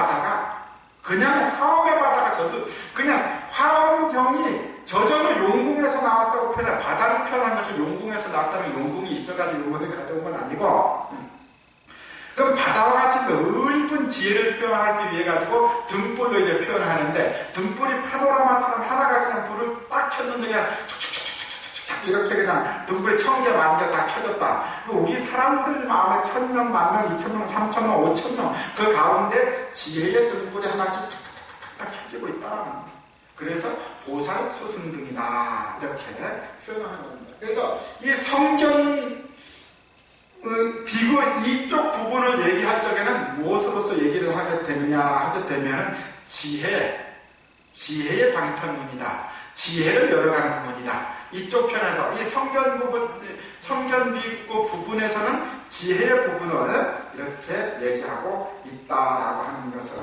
바다가 저도 그냥 화엄정이 저절로 용궁에서 나왔다고 표현해. 바다를 표현한 것이 용궁에서 나왔다면 용궁이 있어가지고 용궁을 가져온 건 아니고, 그럼 바다와 같이 넓은 지혜를 표현하기 위해 가지고 등불로 이제 표현하는데, 등불이 파노라마처럼 하나가 그냥 불을 딱 켰는데 그냥 촉촉촉촉촉촉 이렇게 그냥 등불이 1000개, 10,000개 다 켜졌다. 우리 사람들 마음에 1000명, 10,000명, 2000명, 3000명, 5000명 그 가운데 지혜의 등불이 하나씩 탁탁탁탁 켜지고 있다는 거예요. 그래서 보살 수승등이다 이렇게 표현하는 겁니다. 그래서 이 성경 비구 이쪽 부분을 얘기할 적에는 무엇으로서 얘기를 하게 되면 지혜의 방편문이다. 지혜를 열어가는 문이다. 이쪽 편에서 이 성견 비구 부분에서는 지혜의 부분을 이렇게 얘기하고 있다라고 하는 것을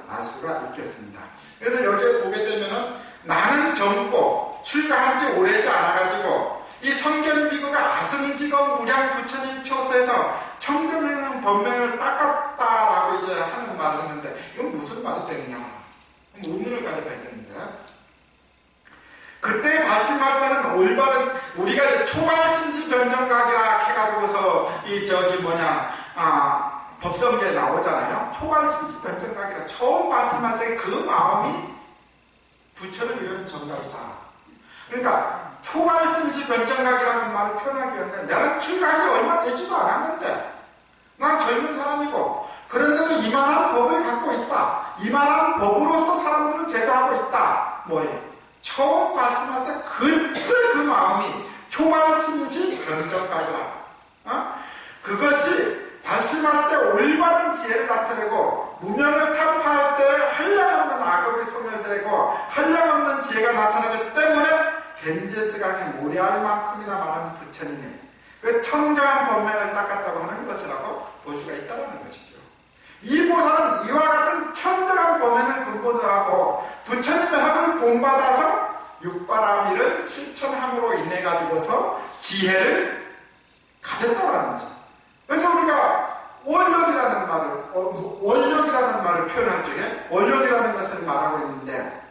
알 수가 있겠습니다. 그래서 여기에 보게 되면은 나는 젊고 출가한 지 오래지 않아가지고 이 성견비구가 아승직업 무량 부처님 처소에서 청정해놓은 법명을 닦았다라고 이제 하는 말을 했는데 이건 무슨 말이 되느냐? 의문을 가져봐야 되는데, 그때 말씀할 때는 올바른 우리가 초발순시 변정각이라 해가지고서 법성계에 나오잖아요. 초발순시 변정각이라 처음 말씀할 때 그 마음이 부처를 이루는 정각이다. 그러니까 초발순시 변정각이라는 말을 표현하기 위한 내가 출가한 지 얼마 되지도 않았는데 난 젊은 사람이고 그런데도 이만한 법을 갖고 있다. 이만한 법으로서 사람들을 제도하고 있다. 뭐예요? 처음 말씀할 때 그때 그 마음이 초발순시 변정각이라. 그것이 말씀할 때 올바른 지혜를 나타내고 무명을 타파할 때 한량없는 악업이 소멸되고 한량없는 지혜가 나타나기 때문에 겐제스강에 모래알 만큼이나 많은 부처님이 그 청정한 법명을 닦았다고 하는 것이라고 볼 수가 있다는 것이죠. 이 보살은 이와 같은 청정한 법명을 근본으로 하고 부처님의 합을 본받아서 육바라미를 실천함으로 인해 가지고서 지혜를 가졌다는 거죠. 그래서 우리가 원력이라는 말을 표현할 적에 원력이라는 것을 말하고 있는데,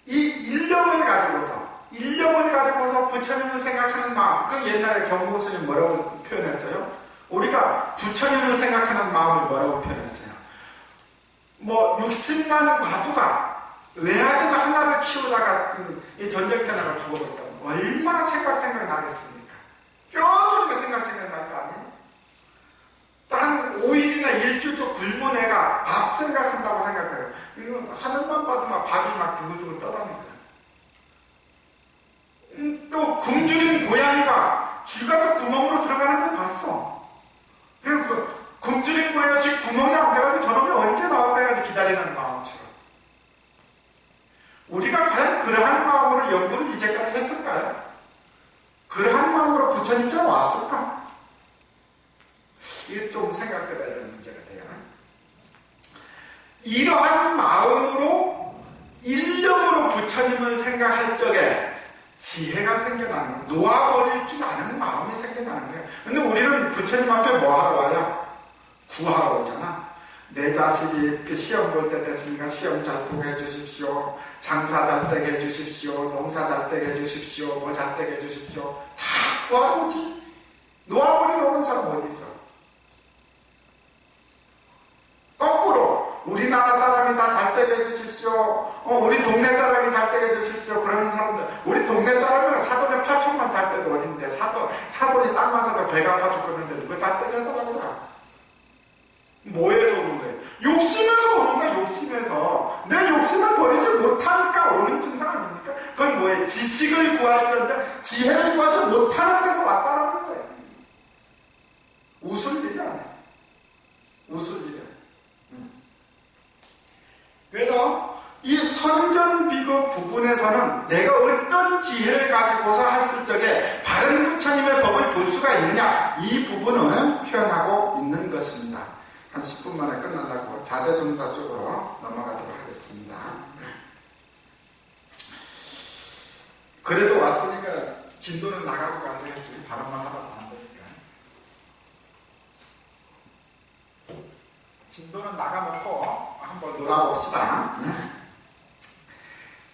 이 일념을 가지고서 부처님을 생각하는 마음, 그 옛날에 경보스님 뭐라고 표현했어요? 우리가 부처님을 생각하는 마음을 뭐라고 표현했어요? 60만 과부가 외아들 하나를 키우다가 이 전쟁터나가 죽어버렸다고 얼마나 생각 나겠습니까? 뼈저리게 생각 날 거 아니에요? 한 5일이나 일주일도 굶은 애가 밥 생각한다고 생각해요. 이거 하늘만 봐도 밥이 두글두글 떠다니고요. 또 굶주린 고양이가 쥐가 구멍으로 들어가는 걸 봤어. 그리고 그 굶주린 고양이가 쥐 구멍이 안 돼가지고 저놈이 언제 나올까 해가지고 기다리는 마음처럼 우리가 과연 그러한 마음으로 연구를 이제까지 했을까요? 그러한 마음으로 부처님처럼 왔을까? 이게 좀 생각해봐야 될 문제가 돼요. 이러한 마음으로 일념으로 부처님을 생각할 적에 지혜가 생겨나는 거예요. 놓아버릴 줄 아는 마음이 생겨나는 거예요. 근데 우리는 부처님 앞에 뭐 하러 와요? 구하러 오잖아. 내 자식이 시험 볼 때 됐으니까 시험 잘 보게 해주십시오. 장사 잘 되게 해주십시오. 농사 잘 되게 해주십시오. 뭐 잘 되게 해주십시오. 다 구하러 오지. 놓아버리러 오는 사람 어디 있어? 거꾸로 우리나라 사람이 다 잘 되게 해주십시오. 우리 동네 사람이 잘 되게 해주십시오. 그러는 사람들, 우리 동네 사람은 사돈의 8촌만 잘 때도 어딘데 사돈이 땅만 사도 배가 아파 죽겠는데 누가 잘 되게 해달라고 그래? 뭐에서 오는 거예요? 욕심에서 오는 거야. 욕심에서 내 욕심을 버리지 못하니까 오는 증상 아닙니까? 그건 뭐예요? 지식을 구할지언정 지혜를 구하지 못하는 데서 왔다라는 거예요. 웃을 일이 아니에요. 웃을 일이 아니에요. 그래서 이 선견비교 부분에서는 내가 어떤 지혜를 가지고서 했을 적에 바른 부처님의 법을 볼 수가 있느냐, 이 부분을 표현하고 있는 것입니다. 한 10분 만에 끝나려고 자재종사 쪽으로 넘어가도록 하겠습니다. 그래도 왔으니까 진도는 나가고 가야지, 발언만 하다 보면 안 되니까. 진도는 나가놓고 한번 놀아봅시다.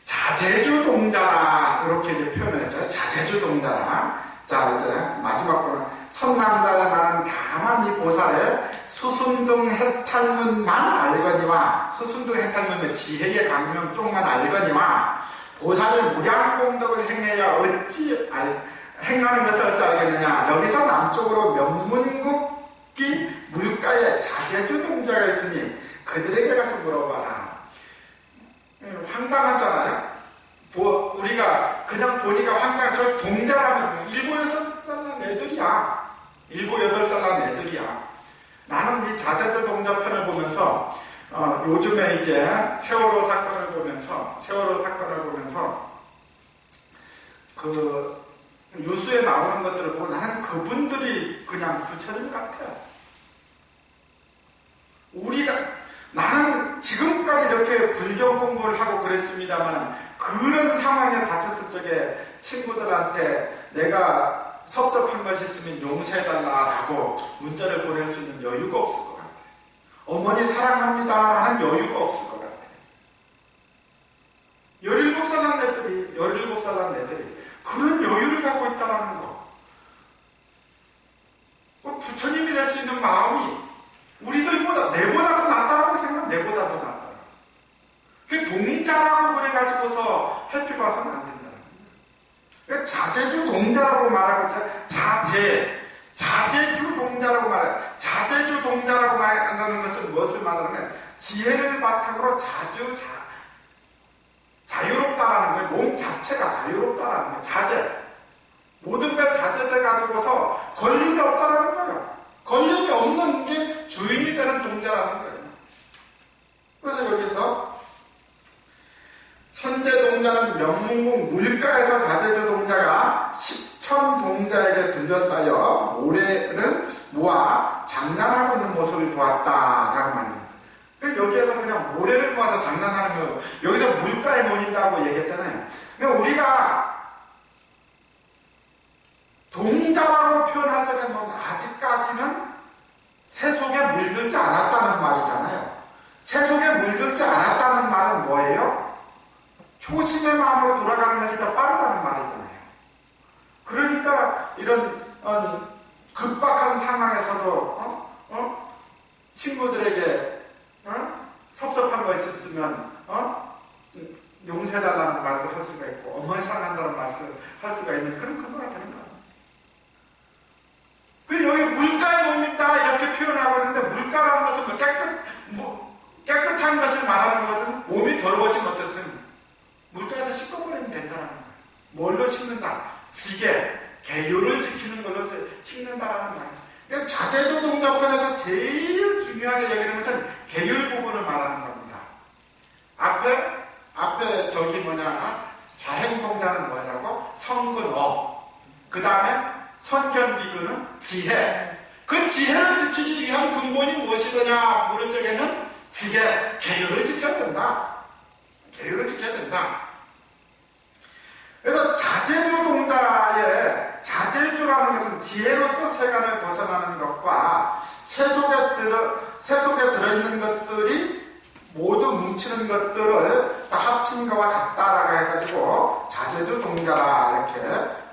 자재주동자라, 이렇게 이제 표현을 했어요. 자재주동자라. 자, 이제 마지막 번은 선남자의 말은 다만 이 보살의 수순등 해탈문만 알거니와, 수순등 해탈문은 지혜의 강명 쪽만 알거니와, 보살의 무량功德을 행해야 어찌 행하는 것을 어찌 알겠느냐. 여기서 남쪽으로 명문국기 물가에 자재주동자가 있으니 그들에게 가서 물어봐라. 황당하잖아요. 우리가 그냥 보니까 황당, 저 동자라면 7, 6살 난 애들이야. 7, 8살 난 애들이야. 나는 이 자재주 동자 편을 보면서 요즘에 이제 세월호 사건을 보면서 그 뉴스에 나오는 것들을 보고 나는 그분들이 그냥 부처님 같아요. 나는 지금까지 이렇게 불교 공부를 하고 그랬습니다만, 그런 상황에 닥쳤을 적에 친구들한테 내가 섭섭한 것이 있으면 용서해달라라고 문자를 보낼 수 있는 여유가 없을 것 같아요. 어머니 사랑합니다 하는 여유가 없을 것 같아요. 17살 난 애들이 그런 여유를 갖고 있다는 거. 부처님이 될 수 있는 마음이 우리들보다, 내보다 더 낫다라고 생각하면 내보다 더 낫다. 그게 동자라고 그래가지고서 해피 봐서는 안 된다는 거예요. 자재주 동자라고 말하고, 자재주 동자라고 말해요. 자재주 동자라고 말한다는 것은 무엇을 말하냐면, 지혜를 바탕으로 자유롭다라는 거예요. 몸 자체가 자유롭다라는 거예요. 자재. 모든 게 자재돼 가지고서 걸림이 없다라는 거예요. 걸림이 없는 게 주인이 되는 동자라는 거예요. 그래서 여기서 선제동자는 명문국 물가에서 자재주 동자가 10천 동자에게 둘러싸여 모래를 모아 장난하고 있는 모습을 보았다라고 말합니다. 여기에서 그냥 모래를 모아서 장난하는 거고, 여기서 물가에 모인다고 얘기했잖아요. 그러니까 우리가 동자라고 표현할 적에 보면 아직까지는 세속에 물들지 않았다는 말이잖아요. 세속에 물들지 않았다는 말은 뭐예요? 초심의 마음으로 돌아가는 것이 더 빠르다는 말이잖아요. 그러니까 이런 급박한 상황에서도 친구들에게 섭섭한 것이 있으면 용서해달라는 말도 할 수가 있고, 어머니 사랑한다는 말씀을 할 수가 있는 그런 근거가 되는 거예요. 여기 물가에 놓는다 이렇게 표현하고 있는데, 물가라는 것은 깨끗한 것을 말하는 거거든. 몸이 더러워지 못해서는 물가에서 씻어버리면 된다는 거예요. 뭘로 씻는다? 지게, 계율을 지키는 걸로 씻는다라는 거예요. 자재주 동자편에서 제일 중요하게 여기는 것은 계율 부분을 말하는 겁니다. 앞에 자행동자는 뭐냐고? 성근어. 그 다음에 선견비교는 지혜. 그 지혜를 지키기 위한 근본이 무엇이더냐 물을 적에는 지혜, 계율을 지켜야 된다. 계율을 지켜야 된다. 그래서 자재주 동자의 자재주라는 것은 지혜로서 세간을 벗어나는 것과 세속에 들어있는 것들이 모두 뭉치는 것들을 다 합친 것과 같다라고 해가지고 자재주 동자라 이렇게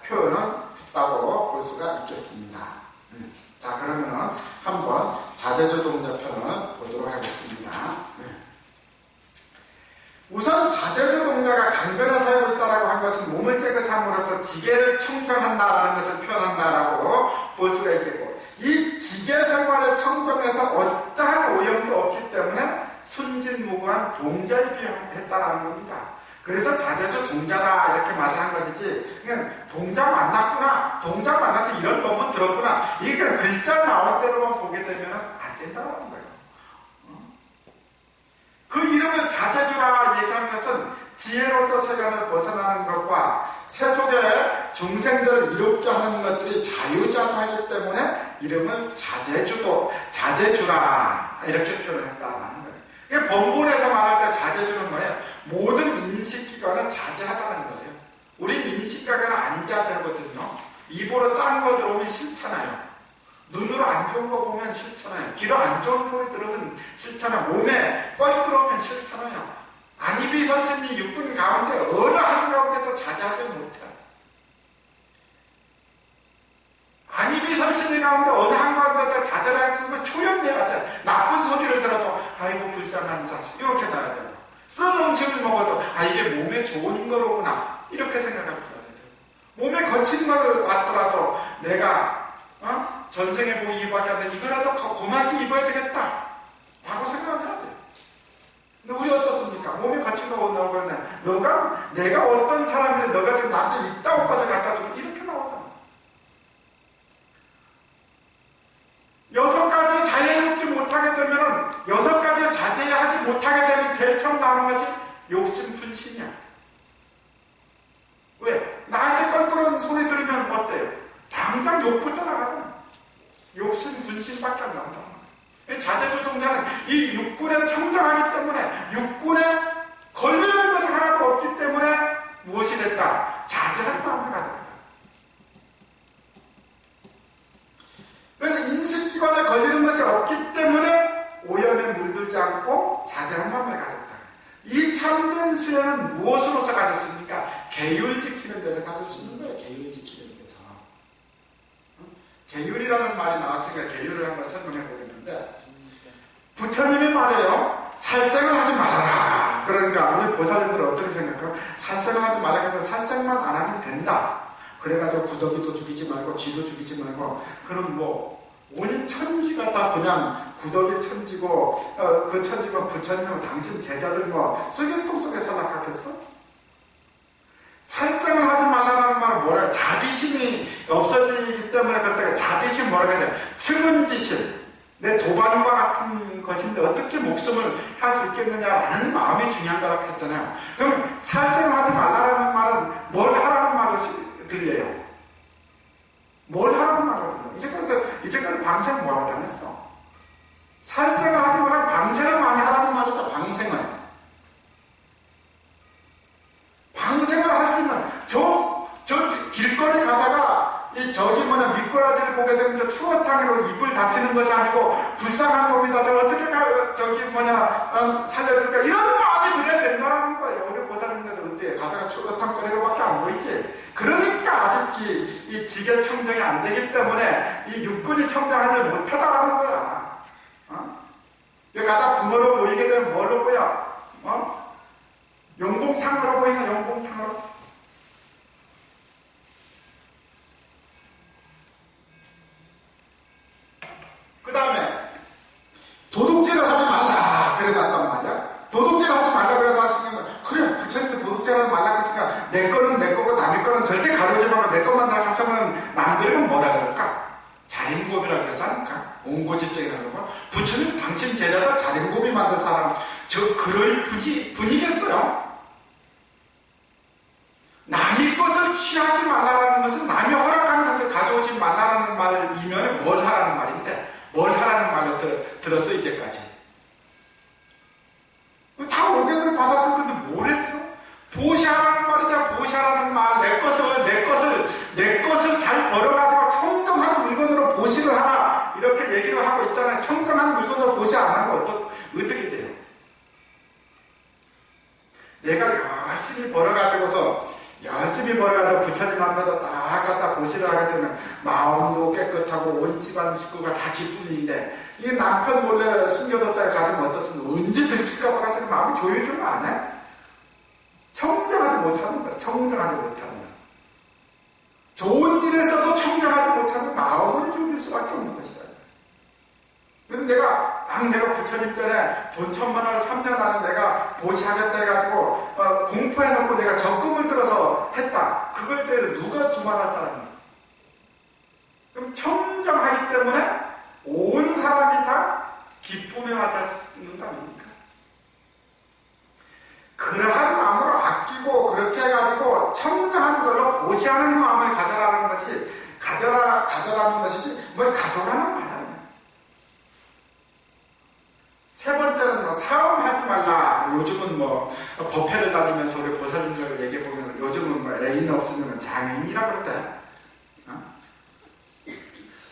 표현을 했다고 볼 수가 있겠습니다. 자, 그러면은 한번 자재주 동자 편을 보도록 하겠습니다. 우선 자재주 동자가 강변에 살고 있다라고 한 것은 몸을 깨끗이 함으로써 지게를 청정한다라는 것을 표현한다라고 볼 수가 있겠고, 이 지게 생활의 청정에서 어떠한 오염도 없기 때문에 순진무구한 동자에 비했다라는 겁니다. 그래서 자재주 동자다 이렇게 말을 한 것이지, 그냥 동자 만났구나, 동자 만나서 이런 법문 들었구나, 이게 그냥 글자 나온 대로만 보게 되면 안 된다는 거예요. 그 이름을 자제주라 얘기한 것은 지혜로서 세간을 벗어나는 것과 세속의 중생들을 이롭게 하는 것들이 자유자재하기 때문에 이름을 자제주라 이렇게 표현했다는 거예요. 이게 본문에서 말할 때 자제주는 뭐예요? 모든 인식기관은 자제하다는 거예요. 우린 인식기관은 안 자제하거든요. 입으로 짠 거 들어오면 싫잖아요. 눈으로 안 좋은 거 보면 싫잖아요. 귀로 안 좋은 소리 들으면 싫잖아요. 몸에 껄끄러우면 싫잖아요. 안희비 선생님 육군 가운데 어느 한가운데도 자제하지 못해요. 안희비 선생님 가운데 어느 한가운데도 자제를 하면 초연돼야 돼요. 나쁜 소리를 들어도 아이고 불쌍한 자식 이렇게 나야 돼요. 쓴 음식을 먹어도 아 이게 몸에 좋은 거로구나 이렇게 생각할 거예요. 몸에 거친 걸 왔더라도 내가 전생에 복이 이밖에 안 돼. 이거라도 고맙게 입어야 되겠다 라고 생각을 해야 돼요. 근데 우리 어떻습니까? 몸에 거친 거 온다고 그러는데 내가 어떤 사람인데 너가 지금 나한테 있다고까지 갖다 주고 이렇게 나오잖아. 6가지 자제해놓지 못하게 되면은 6가지 자제하지 못하게 되면 제일 처음 나오는 것이 욕심 분심이야. 왜? 나한테 껄끄러운 소리 들으면 어때요? 당장 욕부터 나가잖아. 욕심 분심밖에 안 나온다. 자제주 동자는 이 육군에 청정하기 때문에 육군에 걸리는 것이 하나도 없기 때문에 무엇이 됐다? 자제하는 마음을 가졌다. 그래서 인식기관에 걸리는 것이 없기 때문에 오염에 물들지 않고 자제한 마음을 가졌다. 이 참된 수행은 무엇으로서 가졌습니까? 계율 지키는 데서 가질 수 있는 거예요. 계율 지키는 데서. 계율이라는 말이 나왔으니까 계율을 한번 설명해 보겠는데 부처님이 말해요. 살생을 하지 말아라. 그러니까 우리 보살님들은 어떻게 생각해요? 살생을 하지 말라 해서 살생만 안 하면 된다. 그래가지고 구더기도 죽이지 말고 쥐도 죽이지 말고 그럼 온 천지가 다 그냥 구더기 천지고 그 천지가 부처님은 당신 제자들 쓰개통 속에 살아갔겠어? 살생을 하지 말라는 말은 뭐라 자비심이 없어지기 때문에 그렇다가 자비심 뭐라 그래? 측은지심 내 도반과 같은 것인데 어떻게 목숨을 할 수 있겠느냐라는 마음이 중요한 거라고 했잖아요. 그럼 살생을 하지 말라는 말은 뭘 하라는 말을 들려요? 뭘 하라는 말이거든요. 이제까지 방생 뭐라고 안 했어? 살생을 하지 말라 방생을 많이 하라는 말이죠. 방생을 할 수 있는 저 길거리 가다가 미꾸라지를 보게 되면 추어탕으로 입을 다시는 것이 아니고 불쌍한 놈이다. 저 어떻게 살려줄까 이런 마음이 들어야 된다는 거예요. 우리 보살님들도 어때? 가다가 추어탕거리로밖에 안 보이지. 그러니까 아직 이 지계 청정이 안 되기 때문에 이 육군이 청정하지 못하다라는 거야. 가다 붕어로 보이게 되면 뭘로 보여? 용봉탕으로 보이나 용봉탕으로? 그 다음에 도둑질을 하지 말라 그래놨단 말이야. 도둑질을 하지 말라 그래놨으면 그래 부처님이 도둑질을 하지 말라 했으니까 내 거는 내 거고 남의 거는 절대 가려지 말고 내 것만 생각하면 남들은 뭐라 그럴까? 자린고비라 그러지 않을까? 옹고지적이라고 그러고 부처님 당신 제자들 자린고비 만든 사람 그럴 분이겠어요? 남의 것을 취하지 말라는 것은 남이 허락한 것을 가져오지 말라는 말 이면에 뭘 하라는 말인데 뭘 하라는 말로 들었어 이제까지? 다 오게들 받았을 건데 뭘 했어? 보시하라는 말이자 보시하라는 말 내 것을 잘 벌어가지고 청정한 물건으로 보시를 하라 이렇게 얘기를 하고 있잖아요. 청정한 물건으로 보시 안 하면 어떻게 돼요? 내가 열심히 벌어가지고 부처님 앞에다 딱 갖다 보시를 하게 되면 마음도 깨끗하고 온 집안 식구가 다 기쁨인데 이 남편 몰래 숨겨뒀다가 가지면 어떻습니까? 언제 들킬까봐 가지고 마음이 조여주면 안 해? 청정하지 못하는 거야. 청정하지 못하는 거야. 좋은 일에서도 청정하지 못하면 마음을 죽일 수밖에 없는 것이다. 그래서 내가 부처님 전에 돈 1,000만 원 3년 안에 내가 보시하겠다 해가지고 공포해놓고 내가 적금을 들어서 했다. 그걸 때문에 누가 두말할 사람이 있어? 그럼 청정하기 때문에 온 사람이 다 기쁨에 맞을 수 있는 거 아닙니까? 가져가는 말 아니야. 세 번째는 뭐 사업하지 말라. 요즘은 뭐 법회를 다니면서 우리 보살님들 얘기해보면 요즘은 뭐 애인 없으면 장애인이라 그러대.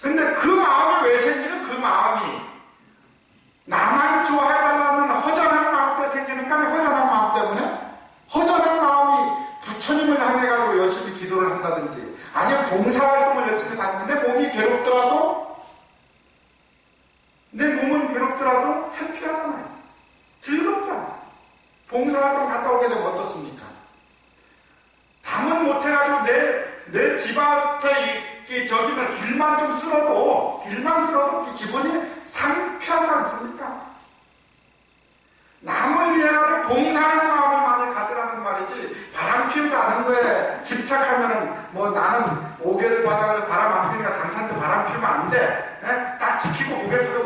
근데 그 마음이 왜 생겨요? 그 마음이 나만 좋아해달라는 허전한 마음 때문에 생기는 거 아니에요? 허전한 마음 때문에? 허전한 마음이 부처님을 향해가지고 열심히 기도를 한다든지 아니면 봉사활동을 열심히 하는 내 몸이 괴롭더라도 내 몸은 괴롭더라도 해피하잖아요. 즐겁잖아요. 봉사활동 갔다 오게 되면 어떻습니까? 담은 못해가지고 내 집 앞에 저기면 길만 좀 쓸어도 기분이 상쾌하지 않습니까? 남을 위해 가지고 봉사하는 마음을 많이 가지라는 말이지 바람 피우지 않은 거에 집착하면은 뭐 나는 오개를 받아가지고 바람 안 피우니까 당신한테 바람 피우면 안 돼. 네? 딱 지키고 고개 숙여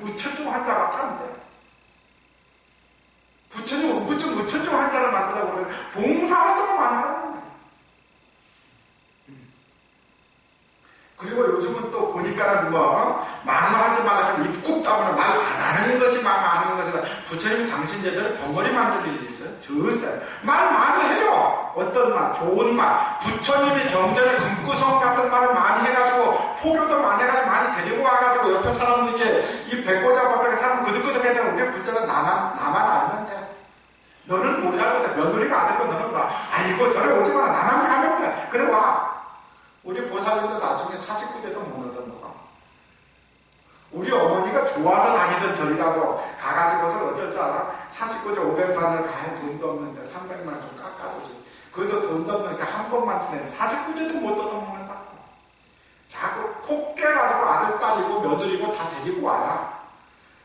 우쭈쭈 한자밖에 안 돼. 부처님 우쭈쭈 한자를 만들라고 그래요. 봉사활동을 많이 하라는 거예요. 그리고 요즘은 또 보니까는 뭐 말하지 말라 입국 따보면 말 안 하는 것이 말 안 하는 것이다. 부처님이 당신 제대로 벙어리 만들 일이 있어요? 절대 말 많이 해요. 어떤 말? 좋은 말. 부처님이 경전에 금구성 같은 말을 많이 해가지고 포교도 많이 해가지고 많이 데리고 와가지고 옆에 사람들 이렇게 이 배꼽자 밖에 사람 그득그득 했다고 우리 불자는 나만 알면 돼. 너는 뭐냐고 돼. 며느리가 안 되고 너는 와. 아이고 저래 오지 마라. 나만 가면 돼. 그래 와. 우리 보살님도 나중에 49제도 못 얻은 거가. 우리 어머니가 좋아서 다니던 절이라고 가가지고서 어쩔 줄 알아? 49제 500만을 가야 돈도 없는데 300만 좀 깎아주지. 그래도 돈도 없는데 한 번만 지내면 49제도 못 얻어먹는다고. 자꾸 콕 깨가지고 아들, 딸이고 며느리고 다 데리고 와야.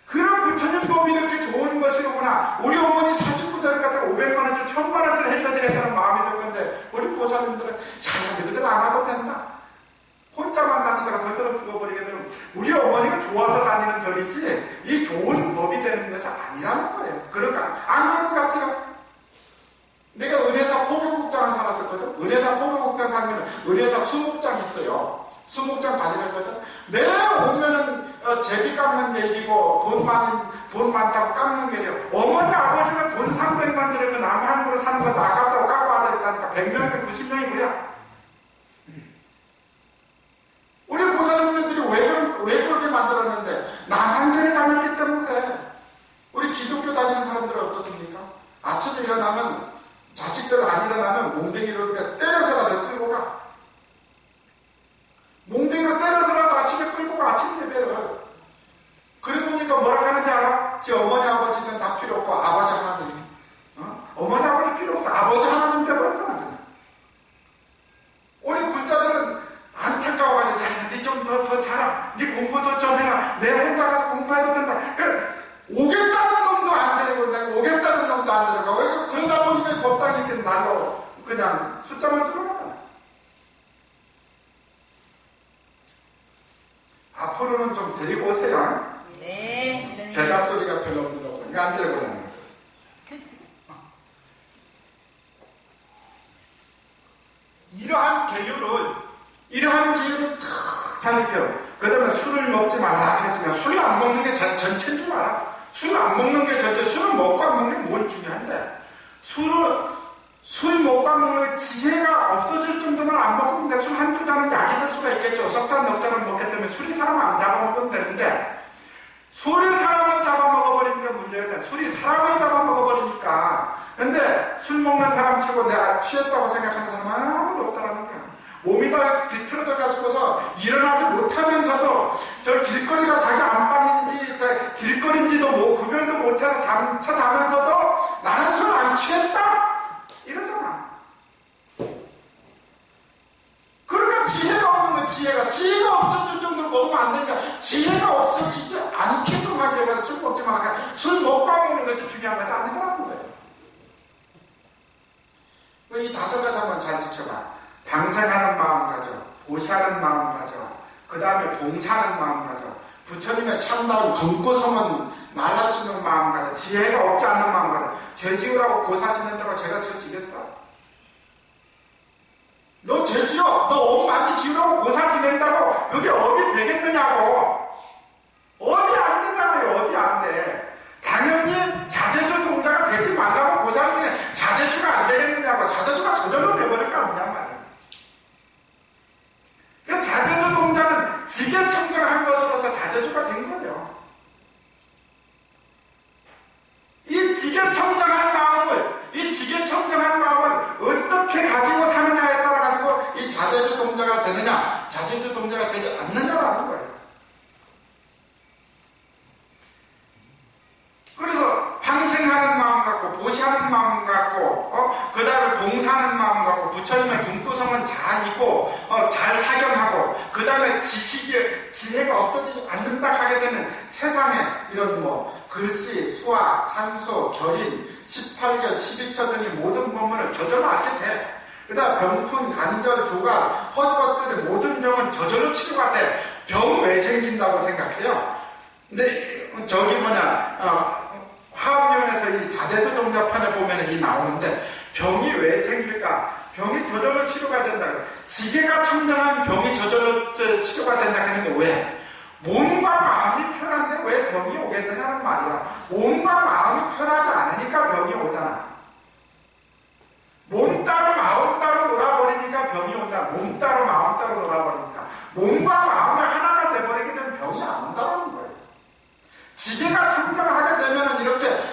그런 부처님 법이 이렇게 좋은 것이구나. 우리 어머니 49제를 갖다가 500만원짜리 1000만원짜리 해줘야 되겠다는 마음이 들 건데 우리 보살님들은 야 너희들 안 와도 된다. 혼자만 다니다가 절대로 죽어버리게 되면 우리 어머니가 좋아서 다니는 절이지 이 좋은 법이 되는 것이 아니라는 거예요. 그러니까 안 그럴 것 같아요. 내가 은혜사 포교국장을 살았었거든. 은혜사 포교국장 살면 은혜사 수목장 있어요. 수목장 다니거든. 매일 오면은 제비 깎는 게 일이고 돈 많다고 깎는 게 일이고 어머니 아버지가 돈 300만 들이고 남 함부로 사는 것도 아깝다고 깎고 하자니까 100명이면 90명이 그래. 우리 보살님들이 왜 그렇게 만들었는데 남한전에 다녔기 때문에 그래. 우리 기독교 다니는 사람들은 어떻습니까? 아침에 일어나면 자식들 안 일어나면 몽댕이로 때려서라도 끌고 가. 몽댕이로 때려서라도 아침에 끌고 가. 아침 예배를. 그래 보니까 뭐라 하는지 알아? 제 어머니 아버지는 다 필요 없고 아버지 하나님. 어머니 아버지 필요 없어. 아버지 하나님 되버렸잖아 그냥. 우리 불자들은 안타까워가지고 야, 니 좀 더 잘하. 니 공부 더 좀 해라. 내가 혼자 가서 공부해도 된다. 오겠다는 놈도 안 데리고 내가 오겠다는 놈도 안 데리고 왜 그러다 보니까 법당이 이렇게 날로 그냥 숫자만 들어가잖아. 앞으로는 좀 데리고 오세요. 네. 대답 소리가 별로 없더라고. 이거 안 데리고 오는 거야. 이러한 계율을 잘 지켜요. 그 다음에 술을 먹지 말라 했으면 술 안 먹는 게 전체인 줄 알아. 술 안 먹는 게 전체. 술을 먹고 안 먹는 게 뭘 중요한데. 술 먹고 안 먹는 게 지혜가 없어질 정도만 안 먹으면 술 한두 잔은 약이 될 수가 있겠죠. 석 잔, 넉 잔을 먹기 때문에 술이 사람 안 잡아먹으면 되는데 술이 사람을 잡아먹어버리니까 문제가 돼. 술이 사람을 잡아먹어버리니까. 근데 술 먹는 사람 치고 내가 취했다고 생각하는 사람은 아무도 없다라는 거야. 몸이 다 비틀어져 가지고서 일어나지 못하면서도 저 길거리가 자기 안방인지 저 길거리인지도 뭐 구별도 못해서 자면서도 나는 술 안 취했다? 이러잖아. 그러니까 지혜가 없는 거야. 지혜가 없어질 정도로 먹으면 안 되니까 지혜가 없어지지 않게끔 하기 위해서 술 먹지 말라. 술 먹고 안 먹는 것이 중요한 것이 아니더라는 거예요. 이 5가지 한번 잘 지켜봐. 방생하는 마음 가져, 보시하는 마음 가져, 그 다음에 봉사하는 마음 가져, 부처님의 참다운 금고성은 말할 수 있는 마음 가져, 지혜가 없지 않는 마음 가져. 죄 지으라고 고사 지낸다고 죄가 지어지겠어? 너 죄 지어! 너 업 많이 지으라고 고사 지낸다고 그게 업이 되겠느냐 되느냐고. 어디 안 되잖아요. 어디 안 돼. 당연히 자제주 동자가 되지 말라고 그 사람 중에 자제주가 안 되겠느냐고. 자제주가 저절로 돼버릴 거 아니냐 말이에요. 그 자제주 동자는 지게 청정한 것으로서 자제주가 된 거예요. 이 지게 청정한 마음을 어떻게 가지고 사느냐에 따라 가지고 이 자제주 동자가 되느냐, 자제주 동자가 되지 않느냐라는 거예요. 그래서 방생하는 마음 갖고, 보시하는 마음 갖고, 그 다음에 봉사하는 마음 갖고, 부처님의 눈구성은 잘 익고, 잘 사경하고, 그 다음에 지혜가 없어지지 않는다 하게 되면 세상에 이런 글씨, 수학, 산수, 결인, 18개, 12처 등의 모든 법문을 저절로 알게 돼. 그 다음 병풍, 간절, 조각, 헛것들의 모든 병은 저절로 치료가 돼. 병 왜 생긴다고 생각해요? 근데 화엄경에서 이 자제주 동자판에 보면 이 나오는데 병이 왜 생길까? 병이 저절로 치료가 된다. 지게가 청정한 병이 저절로 치료가 된다 했는데 왜? 몸과 마음이 편한데 왜 병이 오겠느냐는 말이야. 몸과 마음이 편하지 않으니까 병이 오잖아. 몸 따로 마음 따로 놀아버리니까 병이 온다. 몸 따로 마음 따로 놀아버리니까. 몸과 마음이 하나가 돼버리게 되면 병이 안 온다는 거예요. 지게가 청정하게 되면은 이렇게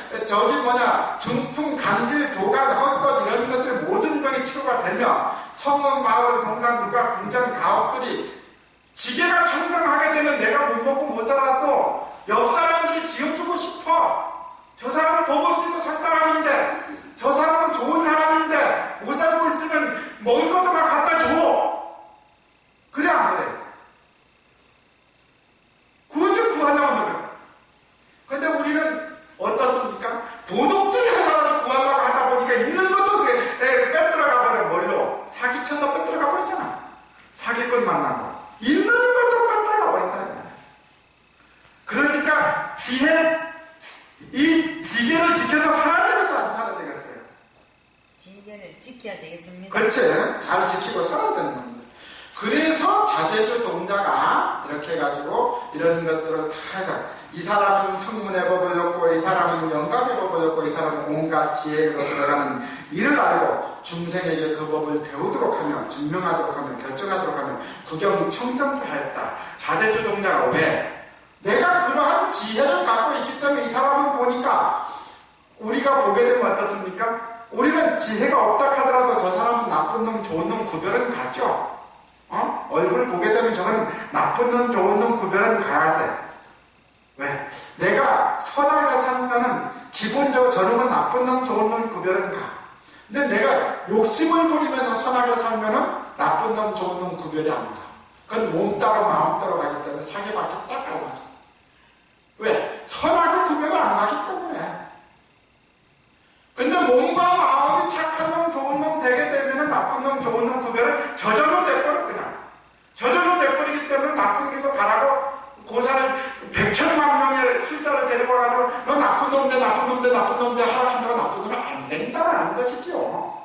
중풍, 간질, 조각, 헛것 이런 것들이 모든 병이 치료가 되며 성은, 마을, 동산, 누가, 궁전, 가옥들이 지게가 청정하게 되면 내가 못 먹고 못 살아도 옆 사람들이 지어주고 싶어. 저 사람은 법 없이도 살 사람인데, 저 사람은 좋은 사람인데 못 살고 있으면 먹을 것도 막 갖다 줘. 그래 안 그래? 굳이 구하려고 노력. 근데 우리는 어떻습니까? 도둑질해서라도 구하려고 하다 보니까 있는 것도 빼들어가 버려. 뭘로? 사기쳐서 빼들어가 버리잖아. 사기꾼 만나고 있는 것도 빼들어가 버린다. 그러니까 이 지혜를 지켜서 살아야 되겠어, 안 살아야 되겠어요? 지혜를 지켜야 되겠습니다. 그렇지. 잘 지키고 살아야 되는 겁니다. 그래서 자제주 동자가 이렇게 해가지고 이런 것들을 다 해서 이 사람은 성문의 법을 엮고 이 사람은 영감의 법을 엮고 이 사람은 온갖 지혜로 들어가는 이를 알고 중생에게 그 법을 배우도록 하며 증명하도록 하며 결정하도록 하며 구경 청정케 하였다. 자제주 동자가 왜? 내가 그러한 지혜를 갖고 있기 때문에 이 사람은 보니까 우리가 보게 되면 어떻습니까? 우리는 지혜가 없다 하더라도 저 사람은 나쁜 놈 좋은 놈 구별은 가죠. 얼굴을 보게 되면 저거는 나쁜 놈 좋은 놈 구별은 가야 돼. 왜? 내가 선하게 살면은 기본적으로 저놈은 나쁜 놈 좋은 놈 구별은 가. 근데 내가 욕심을 부리면서 선하게 살면은 나쁜 놈 좋은 놈 구별이 안 가. 그건 몸 따로 마음 따로 가기 때문에 사계밖에 딱 알맞아. 왜? 선하게 구별이 안 가기 때문에. 근데 몸과 마음이 착한 놈 좋은 놈 되게 되면은 나쁜 놈 좋은 놈 구별은 저절로 돼버려. 그냥 저절로 돼버리기 때문에 나쁜 길로 가라고 고사를 100천만 명의 술사를 데리고 와가지고 너 나쁜 놈 돼 나쁜 놈 돼 나쁜 놈 돼 하라 한다고 나쁜 놈은 안 된다라는 것이죠.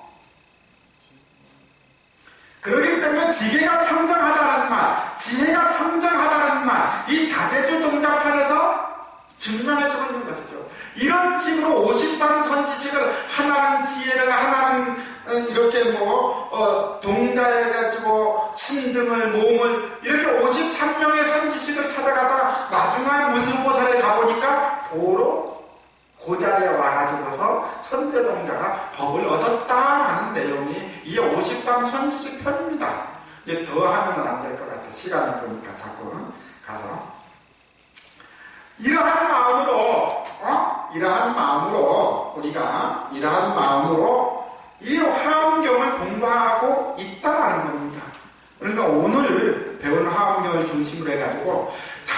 그러기 때문에 지혜가 청정하다는 말, 지혜가 청정하다는 말, 이 자제주 동자판에서 증명해주고 있는 것이죠. 이런 식으로 53선지식을 하나는 지혜를 하나는 이렇게 동자해가지고 신증을 몸을 이렇게 53명의 선지식을 찾아가다가 나중에 문수보살에 가보니까 도로 그 자리에 와가지고서 선제동자가 법을 얻었다라는 내용이 이 53선지식 편입니다. 이제 더 하면은 안 될 것 같아. 시간을 보니까 자꾸 가서 이러한 마음으로 우리가 이러한 마음으로 이 화엄경을 공부하고 있다라는 겁니다. 그러니까 오늘 배운 화엄경을 중심으로 해가지고 다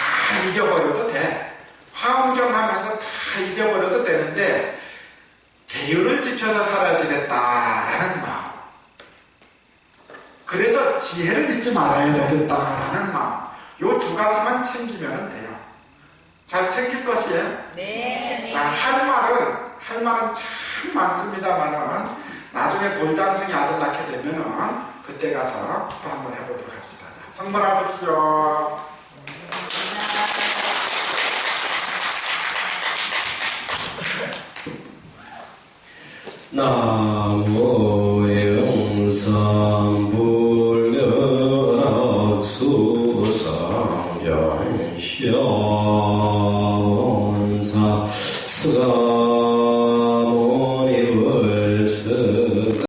잊어버려도 돼. 화엄경 하면서 다 잊어버려도 되는데 계율을 지켜서 살아야 되겠다라는 마음. 그래서 지혜를 잊지 말아야 되겠다라는 마음. 요 두 가지만 챙기면 돼요. 잘 챙길 것이에요? 네, 선생님. 자, 할 말은 참 많습니다만은 나중에 돌장승이 아들 낳게 되면은 그때 가서 또 한번 해보도록 합시다. 자, 성불하십시오. 어,